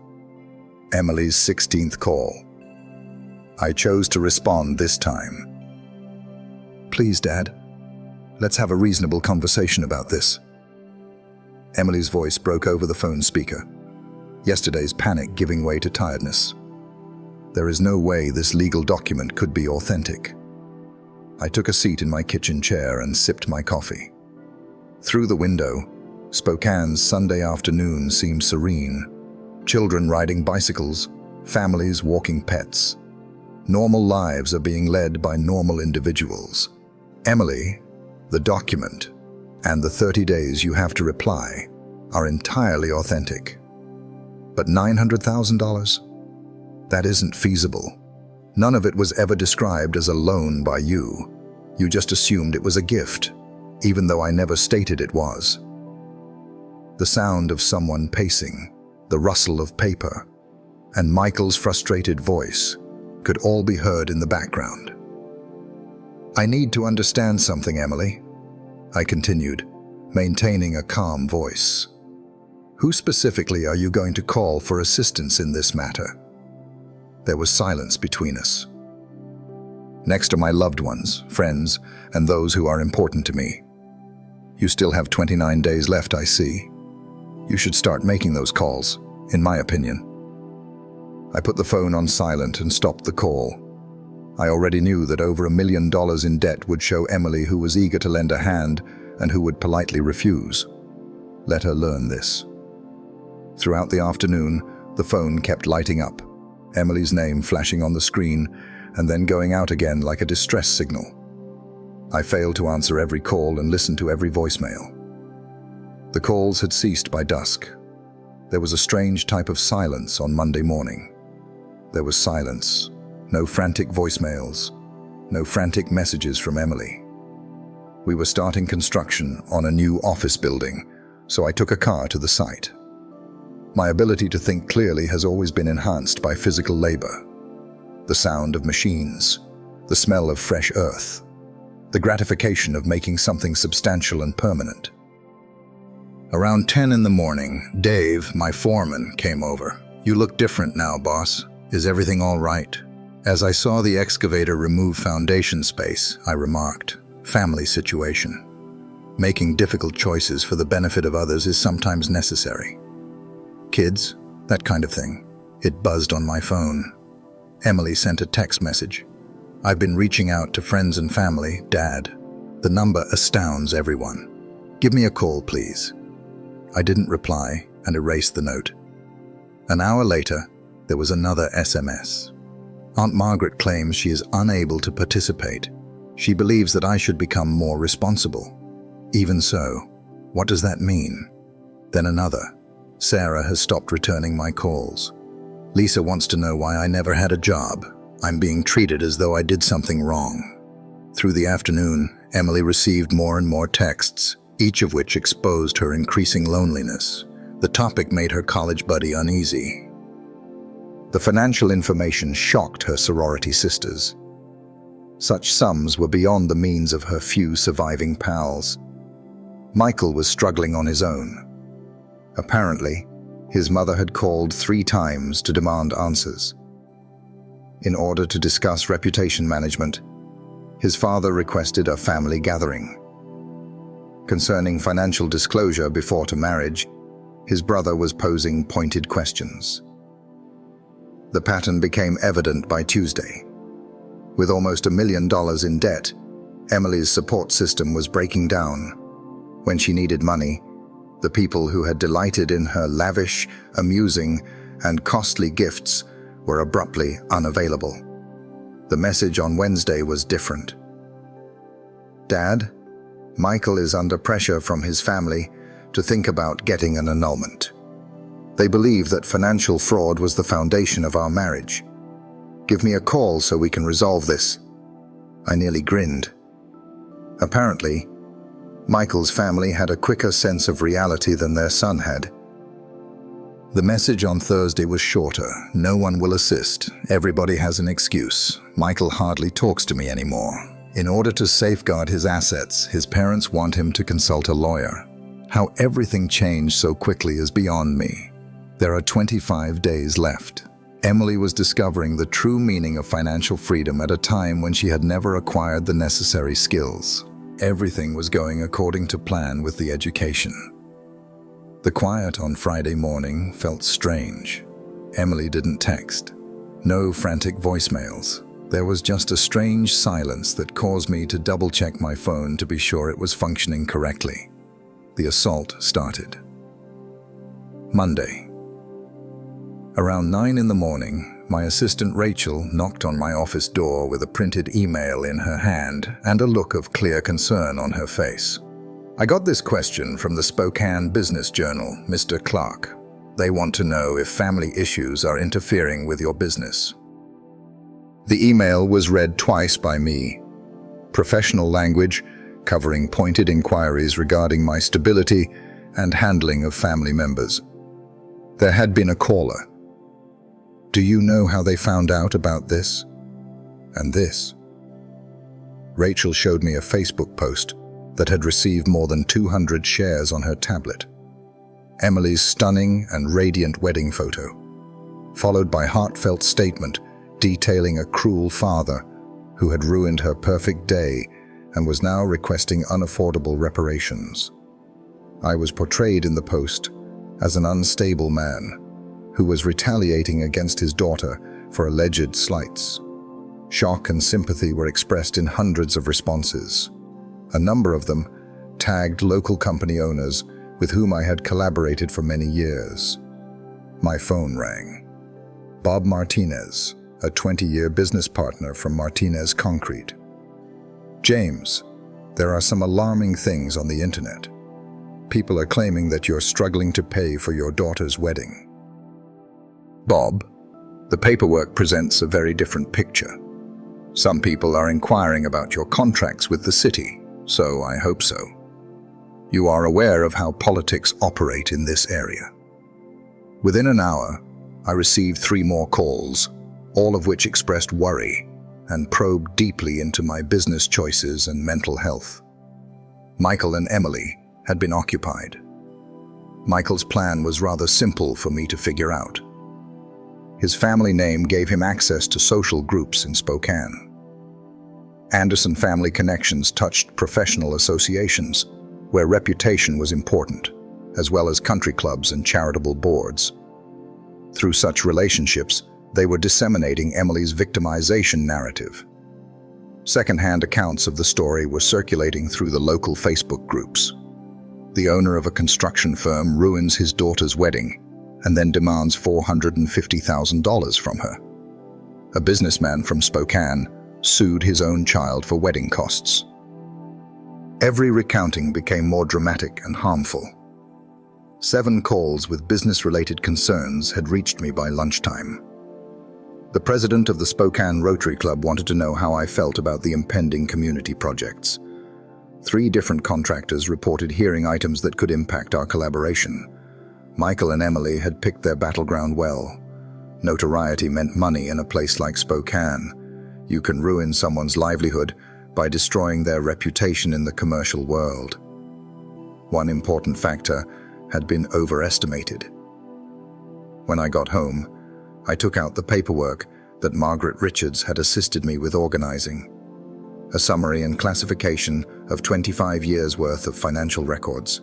Speaker 1: Emily's 16th call. I chose to respond this time. "Please, Dad, let's have a reasonable conversation about this." Emily's voice broke over the phone speaker, yesterday's panic giving way to tiredness. There is no way this legal document could be authentic. I took a seat in my kitchen chair and sipped my coffee. Through the window, Spokane's Sunday afternoon seemed serene. Children riding bicycles, families walking pets. Normal lives are being led by normal individuals. Emily, the document, and the 30 days you have to reply are entirely authentic. But $900,000? That isn't feasible. None of it was ever described as a loan by you. You just assumed it was a gift, even though I never stated it was. The sound of someone pacing, the rustle of paper, and Michael's frustrated voice could all be heard in the background. "I need to understand something, Emily," I continued, maintaining a calm voice. "Who specifically are you going to call for assistance in this matter?" There was silence between us. "Next to my loved ones, friends, and those who are important to me. You still have 29 days left, I see. You should start making those calls, in my opinion." I put the phone on silent and stopped the call. I already knew that over $1 million in debt would show Emily who was eager to lend a hand and who would politely refuse. Let her learn this. Throughout the afternoon, the phone kept lighting up, Emily's name flashing on the screen and then going out again like a distress signal. I failed to answer every call and listen to every voicemail. The calls had ceased by dusk. There was a strange type of silence on Monday morning. There was silence. No frantic voicemails. No frantic messages from Emily. We were starting construction on a new office building, so I took a car to the site. My ability to think clearly has always been enhanced by physical labor. The sound of machines, the smell of fresh earth, the gratification of making something substantial and permanent. Around 10 in the morning, Dave, my foreman, came over. "You look different now, boss. Is everything all right?" As I saw the excavator remove foundation space, I remarked, "Family situation. Making difficult choices for the benefit of others is sometimes necessary. Kids, that kind of thing." It buzzed on my phone. Emily sent a text message. "I've been reaching out to friends and family, Dad. The number astounds everyone. Give me a call, please." I didn't reply and erased the note. An hour later, there was another SMS. "Aunt Margaret claims she is unable to participate. She believes that I should become more responsible. Even so, what does that mean?" Then another. "Sarah has stopped returning my calls. Lisa wants to know why I never had a job. I'm being treated as though I did something wrong." Through the afternoon, Emily received more and more texts, each of which exposed her increasing loneliness. The topic made her college buddy uneasy. The financial information shocked her sorority sisters. Such sums were beyond the means of her few surviving pals. Michael was struggling on his own. Apparently, his mother had called 3 times to demand answers. In order to discuss reputation management, his father requested a family gathering. Concerning financial disclosure before to marriage, his brother was posing pointed questions. The pattern became evident by Tuesday. With almost $1 million in debt, Emily's support system was breaking down. When she needed money, the people who had delighted in her lavish, amusing, and costly gifts were abruptly unavailable. The message on Wednesday was different. "Dad, Michael is under pressure from his family to think about getting an annulment. They believe that financial fraud was the foundation of our marriage. Give me a call so we can resolve this." I nearly grinned. Apparently, Michael's family had a quicker sense of reality than their son had. The message on Thursday was shorter. "No one will assist. Everybody has an excuse. Michael hardly talks to me anymore. In order to safeguard his assets, his parents want him to consult a lawyer." How everything changed so quickly is beyond me. There are 25 days left. Emily was discovering the true meaning of financial freedom at a time when she had never acquired the necessary skills. Everything was going according to plan with the education. The quiet on Friday morning felt strange. Emily didn't text. No frantic voicemails. There was just a strange silence that caused me to double-check my phone to be sure it was functioning correctly. The assault started. Monday. Around 9 in the morning, my assistant Rachel knocked on my office door with a printed email in her hand and a look of clear concern on her face. "I got this question from the Spokane Business Journal, Mr. Clark. They want to know if family issues are interfering with your business." The email was read twice by me. Professional language, covering pointed inquiries regarding my stability and handling of family members. There had been a caller. "Do you know how they found out about this and this?" Rachel showed me a Facebook post that had received more than 200 shares on her tablet. Emily's stunning and radiant wedding photo, followed by heartfelt statement detailing a cruel father who had ruined her perfect day and was now requesting unaffordable reparations. I was portrayed in the post as an unstable man who was retaliating against his daughter for alleged slights. Shock and sympathy were expressed in hundreds of responses. A number of them tagged local company owners with whom I had collaborated for many years. My phone rang. Bob Martinez, a 20-year business partner from Martinez Concrete. "James, there are some alarming things on the internet. People are claiming that you're struggling to pay for your daughter's wedding." "Bob, the paperwork presents a very different picture. Some people are inquiring about your contracts with the city, so I hope so. You are aware of how politics operate in this area." Within an hour, I received 3 more calls, all of which expressed worry and probed deeply into my business choices and mental health. Michael and Emily had been occupied. Michael's plan was rather simple for me to figure out. His family name gave him access to social groups in Spokane. Anderson family connections touched professional associations, where reputation was important, as well as country clubs and charitable boards. Through such relationships, they were disseminating Emily's victimization narrative. Second-hand accounts of the story were circulating through the local Facebook groups. The owner of a construction firm ruins his daughter's wedding and then demands $450,000 from her. A businessman from Spokane sued his own child for wedding costs. Every recounting became more dramatic and harmful. 7 calls with business-related concerns had reached me by lunchtime. The president of the Spokane Rotary Club wanted to know how I felt about the impending community projects. 3 different contractors reported hearing items that could impact our collaboration. Michael and Emily had picked their battleground well. Notoriety meant money in a place like Spokane. You can ruin someone's livelihood by destroying their reputation in the commercial world. One important factor had been overestimated. When I got home, I took out the paperwork that Margaret Richards had assisted me with organizing. A summary and classification of 25 years' worth of financial records.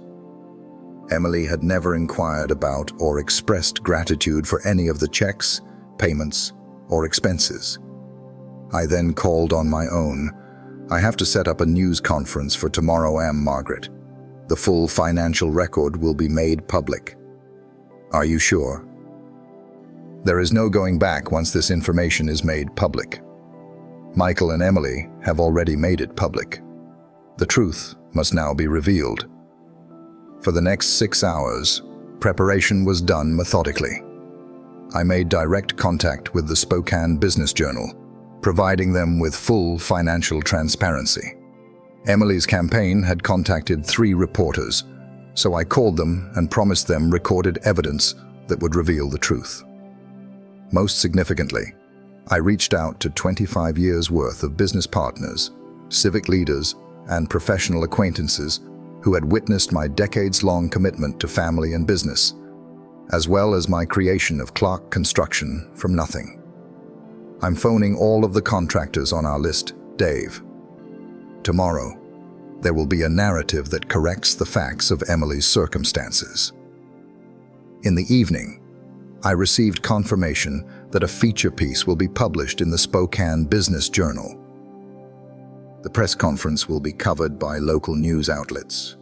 Speaker 1: Emily had never inquired about or expressed gratitude for any of the checks, payments, or expenses. I then called on my own, I have to set up a news conference for tomorrow, Margaret. The full financial record will be made public. Are you sure? There is no going back once this information is made public. Michael and Emily have already made it public. The truth must now be revealed. For the next 6 hours, preparation was done methodically. I made direct contact with the Spokane Business Journal, providing them with full financial transparency. Emily's campaign had contacted 3 reporters, so I called them and promised them recorded evidence that would reveal the truth. Most significantly, I reached out to 25 years' worth of business partners, civic leaders, and professional acquaintances who had witnessed my decades-long commitment to family and business, as well as my creation of Clark Construction from nothing. I'm phoning all of the contractors on our list, Dave. Tomorrow, there will be a narrative that corrects the facts of Emily's circumstances. In the evening, I received confirmation that a feature piece will be published in the Spokane Business Journal. The press conference will be covered by local news outlets.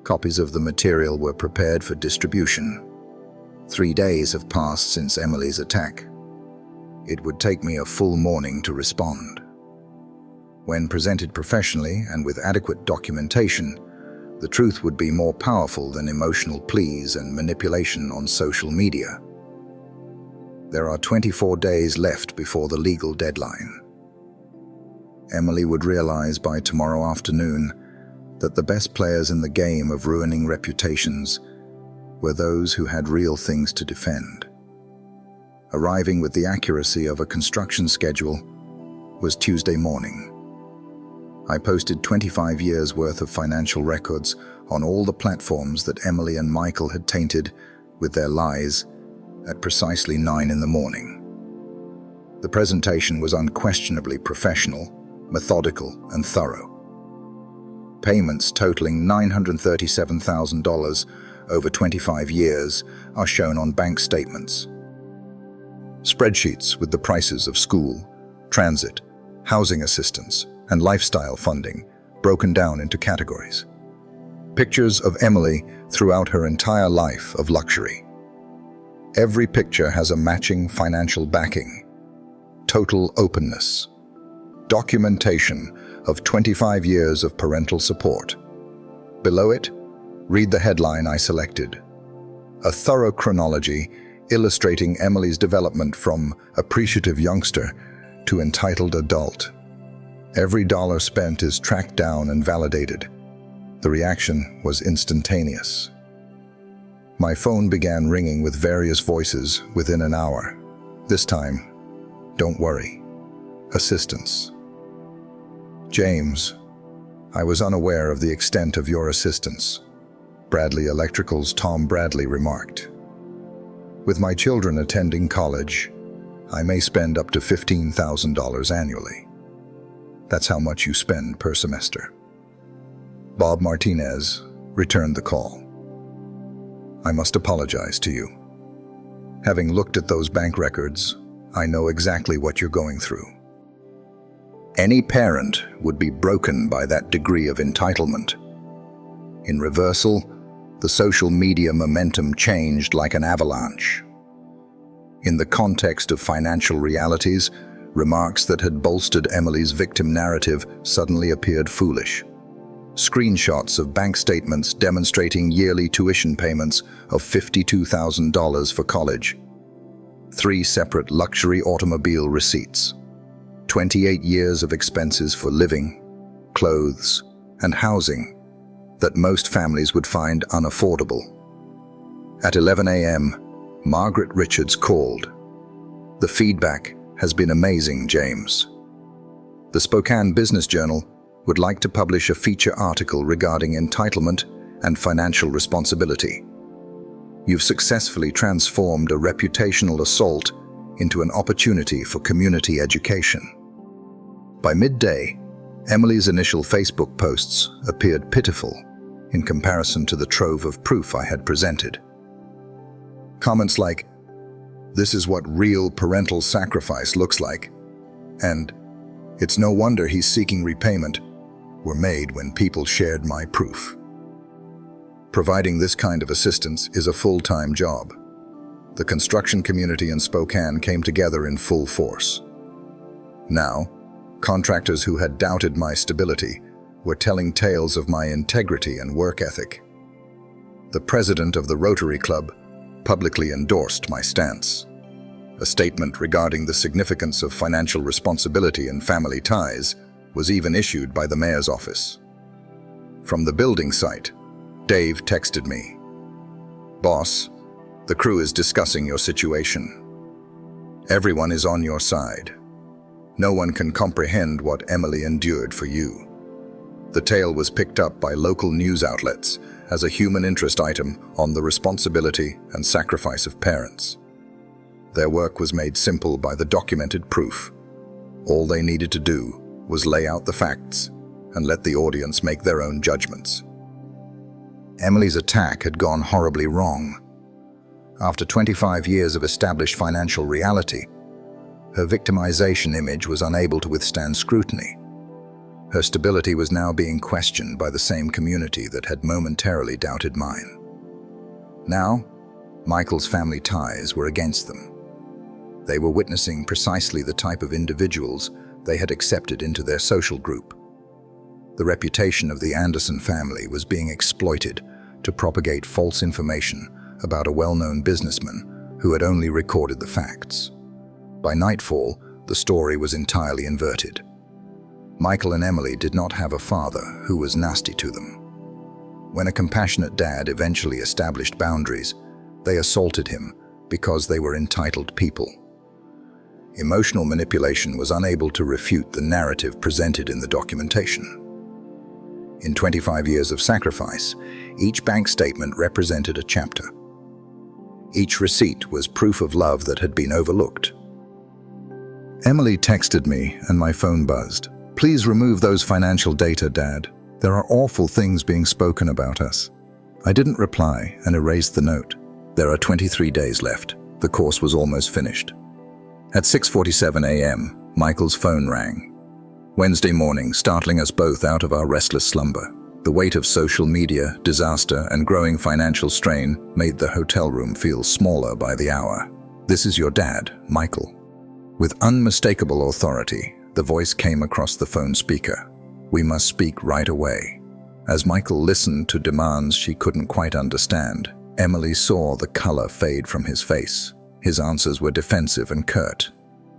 Speaker 1: Copies of the material were prepared for distribution. 3 days have passed since Emily's attack. It would take me a full morning to respond. When presented professionally and with adequate documentation, the truth would be more powerful than emotional pleas and manipulation on social media. There are 24 days left before the legal deadline. Emily would realize by tomorrow afternoon that the best players in the game of ruining reputations were those who had real things to defend. Arriving with the accuracy of a construction schedule was Tuesday morning. I posted 25 years' worth of financial records on all the platforms that Emily and Michael had tainted with their lies at precisely 9 in the morning. The presentation was unquestionably professional, methodical, and thorough. Payments totaling $937,000 over 25 years are shown on bank statements. Spreadsheets with the prices of school, transit, housing assistance, and lifestyle funding broken down into categories. Pictures of Emily throughout her entire life of luxury. Every picture has a matching financial backing. Total openness. Documentation of 25 years of parental support. Below it, read the headline I selected. A thorough chronology illustrating Emily's development from appreciative youngster to entitled adult. Every dollar spent is tracked down and validated. The reaction was instantaneous. My phone began ringing with various voices within an hour. This time, don't worry. Assistance. James, I was unaware of the extent of your assistance, Bradley Electrical's Tom Bradley remarked. With my children attending college, I may spend up to $15,000 annually. That's how much you spend per semester. Bob Martinez returned the call. I must apologize to you. Having looked at those bank records, I know exactly what you're going through. Any parent would be broken by that degree of entitlement. In reversal, the social media momentum changed like an avalanche. In the context of financial realities, remarks that had bolstered Emily's victim narrative suddenly appeared foolish. Screenshots of bank statements demonstrating yearly tuition payments of $52,000 for college. 3 separate luxury automobile receipts. 28 years of expenses for living, clothes, and housing that most families would find unaffordable. At 11 a.m., Margaret Richards called. The feedback has been amazing, James. The Spokane Business Journal would like to publish a feature article regarding entitlement and financial responsibility. You've successfully transformed a reputational assault into an opportunity for community education. By midday, Emily's initial Facebook posts appeared pitiful in comparison to the trove of proof I had presented. Comments like, "This is what real parental sacrifice looks like," and It's no wonder he's seeking repayment, were made when people shared my proof. Providing this kind of assistance is a full-time job. The construction community in Spokane came together in full force. Now, contractors who had doubted my stability were telling tales of my integrity and work ethic. The president of the Rotary Club publicly endorsed my stance. A statement regarding the significance of financial responsibility and family ties was even issued by the mayor's office. From the building site, Dave texted me, "Boss, the crew is discussing your situation. Everyone is on your side. No one can comprehend what Emily endured for you." The tale was picked up by local news outlets as a human interest item on the responsibility and sacrifice of parents. Their work was made simple by the documented proof. All they needed to do was lay out the facts and let the audience make their own judgments. Emily's attack had gone horribly wrong. After 25 years of established financial reality, her victimization image was unable to withstand scrutiny. Her stability was now being questioned by the same community that had momentarily doubted mine. Now, Michael's family ties were against them. They were witnessing precisely the type of individuals they had accepted into their social group. The reputation of the Anderson family was being exploited to propagate false information about a well-known businessman who had only recorded the facts. By nightfall, the story was entirely inverted. Michael and Emily did not have a father who was nasty to them. When a compassionate dad eventually established boundaries, they assaulted him because they were entitled people. Emotional manipulation was unable to refute the narrative presented in the documentation. In 25 years of sacrifice, each bank statement represented a chapter. Each receipt was proof of love that had been overlooked. Emily texted me and my phone buzzed. "Please remove those financial data, Dad. There are awful things being spoken about us." I didn't reply and erased the note. There are 23 days left. The course was almost finished. At 6:47 a.m., Michael's phone rang. Wednesday morning, startling us both out of our restless slumber. The weight of social media, disaster, and growing financial strain made the hotel room feel smaller by the hour. "This is your dad, Michael." With unmistakable authority, the voice came across the phone speaker. "We must speak right away." As Michael listened to demands she couldn't quite understand, Emily saw the color fade from his face. His answers were defensive and curt.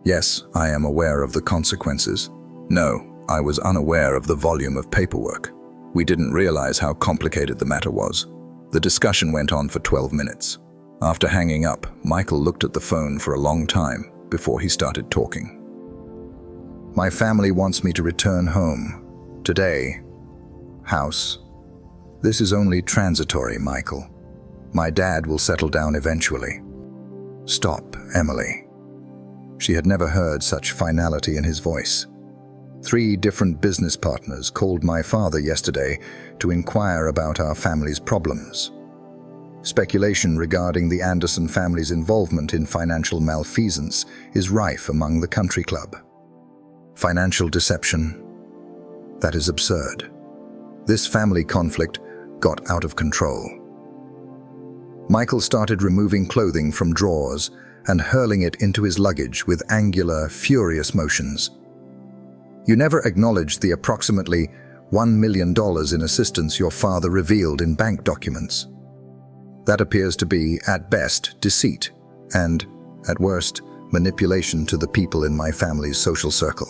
Speaker 1: "Yes, I am aware of the consequences." "No, I was unaware of the volume of paperwork. We didn't realize how complicated the matter was." The discussion went on for 12 minutes. After hanging up, Michael looked at the phone for a long time before he started talking. "My family wants me to return home. Today. House. This is only transitory, Michael. My dad will settle down eventually." "Stop, Emily." She had never heard such finality in his voice. 3 different business partners called my father yesterday to inquire about our family's problems. Speculation regarding the Anderson family's involvement in financial malfeasance is rife among the country club. Financial deception? That is absurd. This family conflict got out of control. Michael started removing clothing from drawers and hurling it into his luggage with angular, furious motions. "You never acknowledged the approximately $1 million in assistance your father revealed in bank documents. That appears to be, at best, deceit, and, at worst, manipulation to the people in my family's social circle."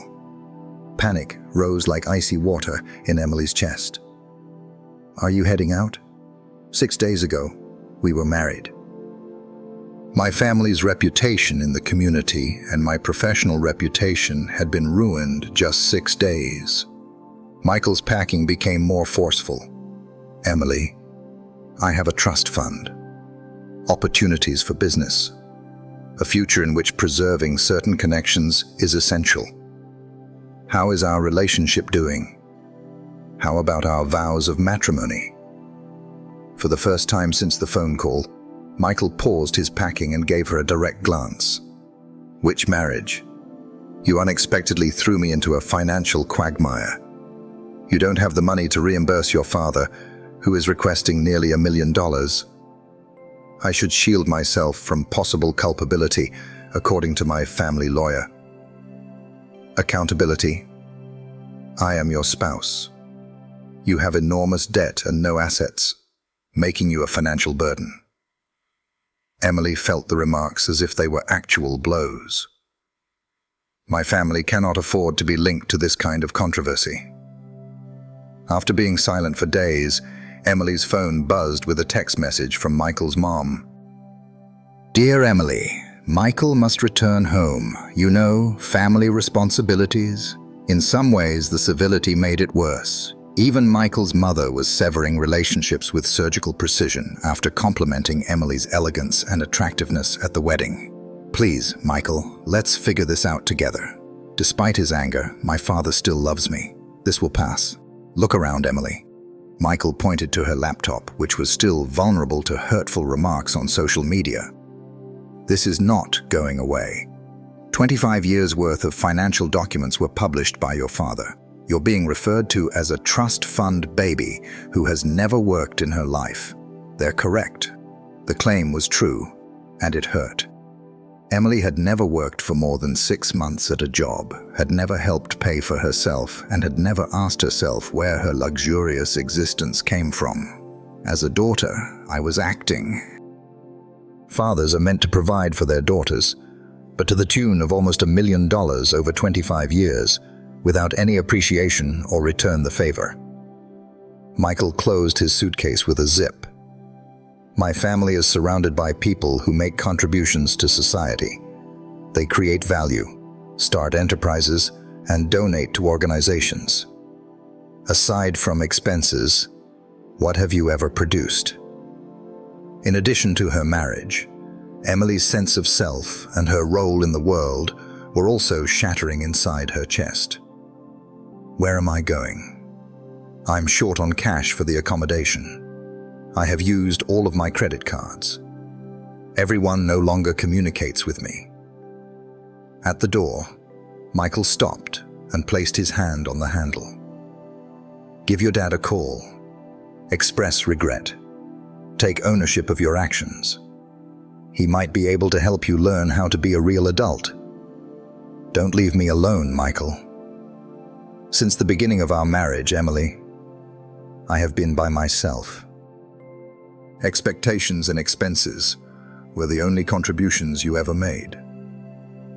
Speaker 1: Panic rose like icy water in Emily's chest. "Are you heading out? 6 days ago, we were married." My family's reputation in the community and my professional reputation had been ruined just 6 days. Michael's packing became more forceful. "Emily, I have a trust fund. Opportunities for business. A future in which preserving certain connections is essential. How is our relationship doing? How about our vows of matrimony?" For the first time since the phone call, Michael paused his packing and gave her a direct glance. "Which marriage? You unexpectedly threw me into a financial quagmire. You don't have the money to reimburse your father, who is requesting nearly $1 million. I should shield myself from possible culpability, according to my family lawyer. Accountability. I am your spouse. You have enormous debt and no assets, making you a financial burden. Emily felt the remarks as if they were actual blows. My family cannot afford to be linked to this kind of controversy. After being silent for days, Emily's phone buzzed with a text message from Michael's mom. Dear Emily, Michael must return home. You know, family responsibilities. In some ways, the civility made it worse. Even Michael's mother was severing relationships with surgical precision after complimenting Emily's elegance and attractiveness at the wedding. Please, Michael, let's figure this out together. Despite his anger, my father still loves me. This will pass. Look around, Emily. Michael pointed to her laptop, which was still vulnerable to hurtful remarks on social media. This is not going away. 25 years' worth of financial documents were published by your father. You're being referred to as a trust fund baby who has never worked in her life. They're correct. The claim was true, and it hurt. Emily had never worked for more than 6 months at a job, had never helped pay for herself, and had never asked herself where her luxurious existence came from. As a daughter, I was acting. Fathers are meant to provide for their daughters, but to the tune of almost $1 million over 25 years, without any appreciation or return the favor. Michael closed his suitcase with a zip. My family is surrounded by people who make contributions to society. They create value, start enterprises, and donate to organizations. Aside from expenses, what have you ever produced? In addition to her marriage, Emily's sense of self and her role in the world were also shattering inside her chest. Where am I going? I'm short on cash for the accommodation. I have used all of my credit cards. Everyone no longer communicates with me. At the door, Michael stopped and placed his hand on the handle. Give your dad a call. Express regret. Take ownership of your actions. He might be able to help you learn how to be a real adult. Don't leave me alone, Michael. Since the beginning of our marriage, Emily, I have been by myself. Expectations and expenses were the only contributions you ever made.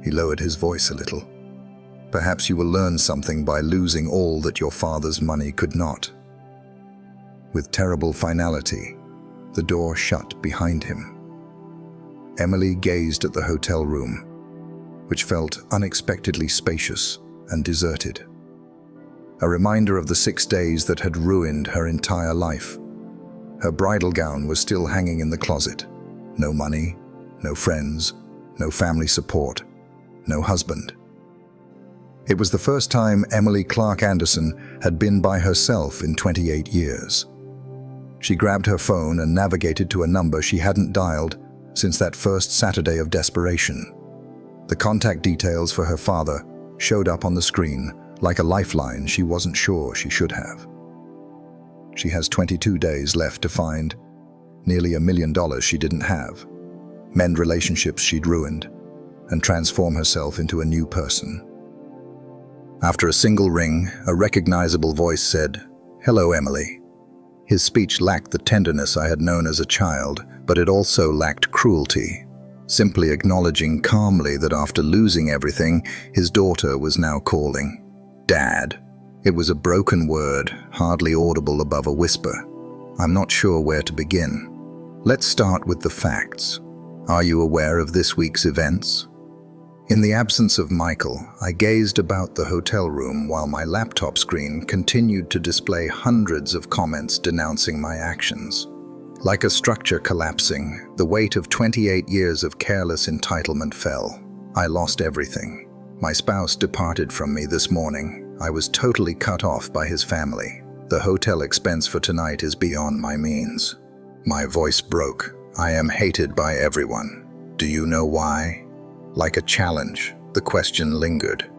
Speaker 1: He lowered his voice a little. Perhaps you will learn something by losing all that your father's money could not. With terrible finality, the door shut behind him. Emily gazed at the hotel room, which felt unexpectedly spacious and deserted. A reminder of the 6 days that had ruined her entire life. Her bridal gown was still hanging in the closet. No money, no friends, no family support, no husband. It was the first time Emily Clark Anderson had been by herself in 28 years. She grabbed her phone and navigated to a number she hadn't dialed since that first Saturday of desperation. The contact details for her father showed up on the screen like a lifeline she wasn't sure she should have. She has 22 days left to find nearly $1 million she didn't have, mend relationships she'd ruined, and transform herself into a new person. After a single ring, a recognizable voice said, "Hello, Emily." His speech lacked the tenderness I had known as a child, but it also lacked cruelty, simply acknowledging calmly that after losing everything, his daughter was now calling, "Dad." It was a broken word, hardly audible above a whisper. I'm not sure where to begin. Let's start with the facts. Are you aware of this week's events? In the absence of Michael, I gazed about the hotel room while my laptop screen continued to display hundreds of comments denouncing my actions. Like a structure collapsing, the weight of 28 years of careless entitlement fell. I lost everything. My spouse departed from me this morning. I was totally cut off by his family. The hotel expense for tonight is beyond my means. My voice broke. I am hated by everyone. Do you know why? Like a challenge, the question lingered.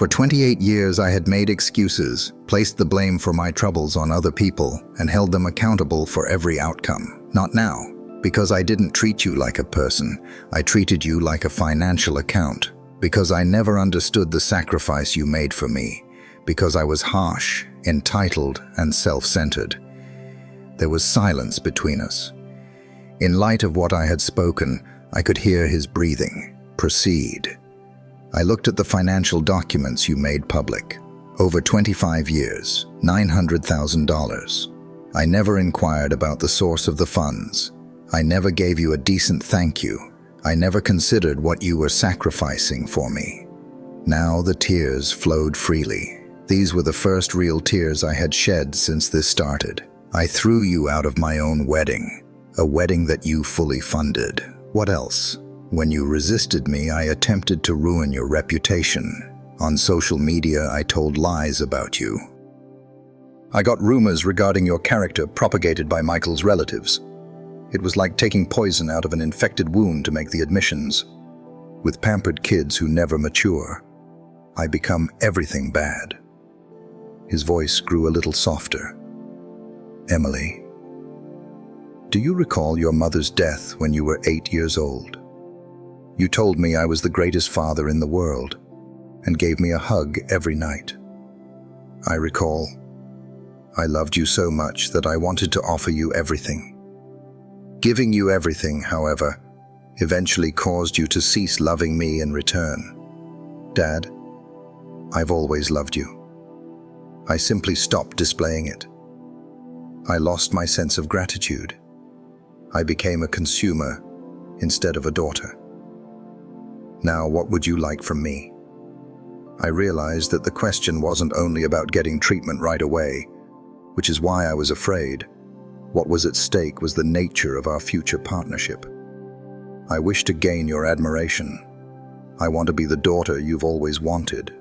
Speaker 1: For 28 years I had made excuses, placed the blame for my troubles on other people, and held them accountable for every outcome. Not now, because I didn't treat you like a person, I treated you like a financial account. Because I never understood the sacrifice you made for me. Because I was harsh, entitled, and self-centered. There was silence between us. In light of what I had spoken, I could hear his breathing. Proceed. I looked at the financial documents you made public. Over 25 years, $900,000. I never inquired about the source of the funds. I never gave you a decent thank you. I never considered what you were sacrificing for me. Now the tears flowed freely. These were the first real tears I had shed since this started. I threw you out of my own wedding, a wedding that you fully funded. What else? When you resisted me, I attempted to ruin your reputation. On social media, I told lies about you. I got rumors regarding your character propagated by Michael's relatives. It was like taking poison out of an infected wound to make the admissions. With pampered kids who never mature, I become everything bad. His voice grew a little softer. Emily, do you recall your mother's death when you were 8 years old? You told me I was the greatest father in the world and gave me a hug every night. I recall. I loved you so much that I wanted to offer you everything. Giving you everything, however, eventually caused you to cease loving me in return. Dad, I've always loved you. I simply stopped displaying it. I lost my sense of gratitude. I became a consumer instead of a daughter. Now, what would you like from me? I realized that the question wasn't only about getting treatment right away, which is why I was afraid. What was at stake was the nature of our future partnership. I wish to gain your admiration. I want to be the daughter you've always wanted.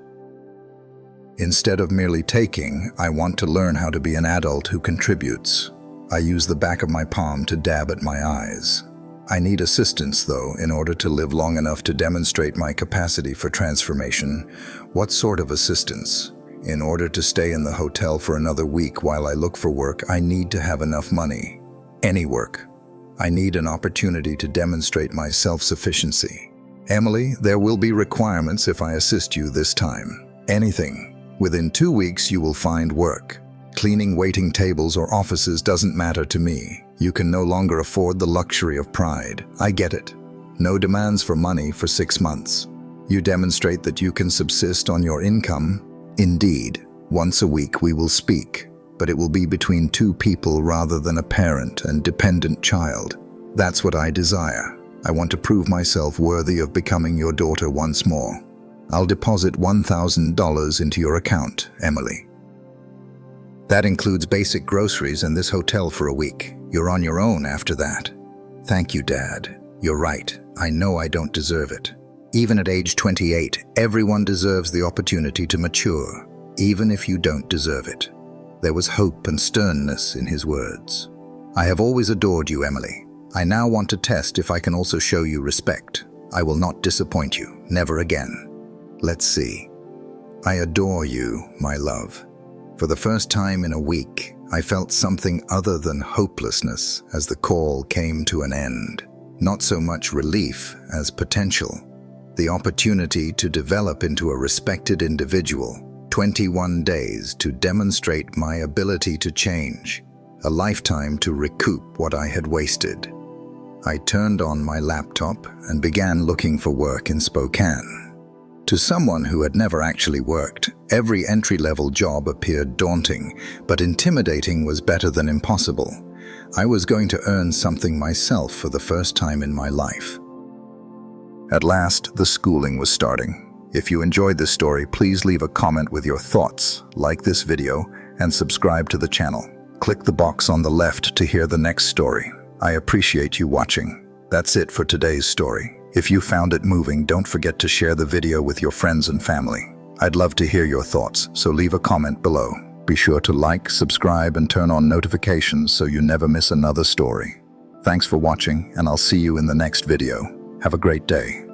Speaker 1: Instead of merely taking, I want to learn how to be an adult who contributes. I use the back of my palm to dab at my eyes. I need assistance, though, in order to live long enough to demonstrate my capacity for transformation. What sort of assistance? In order to stay in the hotel for another week while I look for work, I need to have enough money. Any work. I need an opportunity to demonstrate my self-sufficiency. Emily, there will be requirements if I assist you this time. Anything. Within 2 weeks, you will find work. Cleaning waiting tables or offices doesn't matter to me. You can no longer afford the luxury of pride. I get it. No demands for money for 6 months. You demonstrate that you can subsist on your income. Indeed, once a week we will speak, but it will be between 2 people rather than a parent and dependent child. That's what I desire. I want to prove myself worthy of becoming your daughter once more. I'll deposit $1,000 into your account, Emily. That includes basic groceries and this hotel for a week. You're on your own after that. Thank you, Dad. You're right. I know I don't deserve it. Even at age 28, everyone deserves the opportunity to mature, even if you don't deserve it. There was hope and sternness in his words. I have always adored you, Emily. I now want to test if I can also show you respect. I will not disappoint you, never again. Let's see. I adore you, my love. For the first time in a week, I felt something other than hopelessness as the call came to an end. Not so much relief as potential. The opportunity to develop into a respected individual. 21 days to demonstrate my ability to change. A lifetime to recoup what I had wasted. I turned on my laptop and began looking for work in Spokane. To someone who had never actually worked, every entry-level job appeared daunting, but intimidating was better than impossible. I was going to earn something myself for the first time in my life. At last, the schooling was starting. If you enjoyed this story, please leave a comment with your thoughts, like this video, and subscribe to the channel. Click the box on the left to hear the next story. I appreciate you watching. That's it for today's story. If you found it moving, don't forget to share the video with your friends and family. I'd love to hear your thoughts, so leave a comment below. Be sure to like, subscribe, and turn on notifications so you never miss another story. Thanks for watching, and I'll see you in the next video. Have a great day.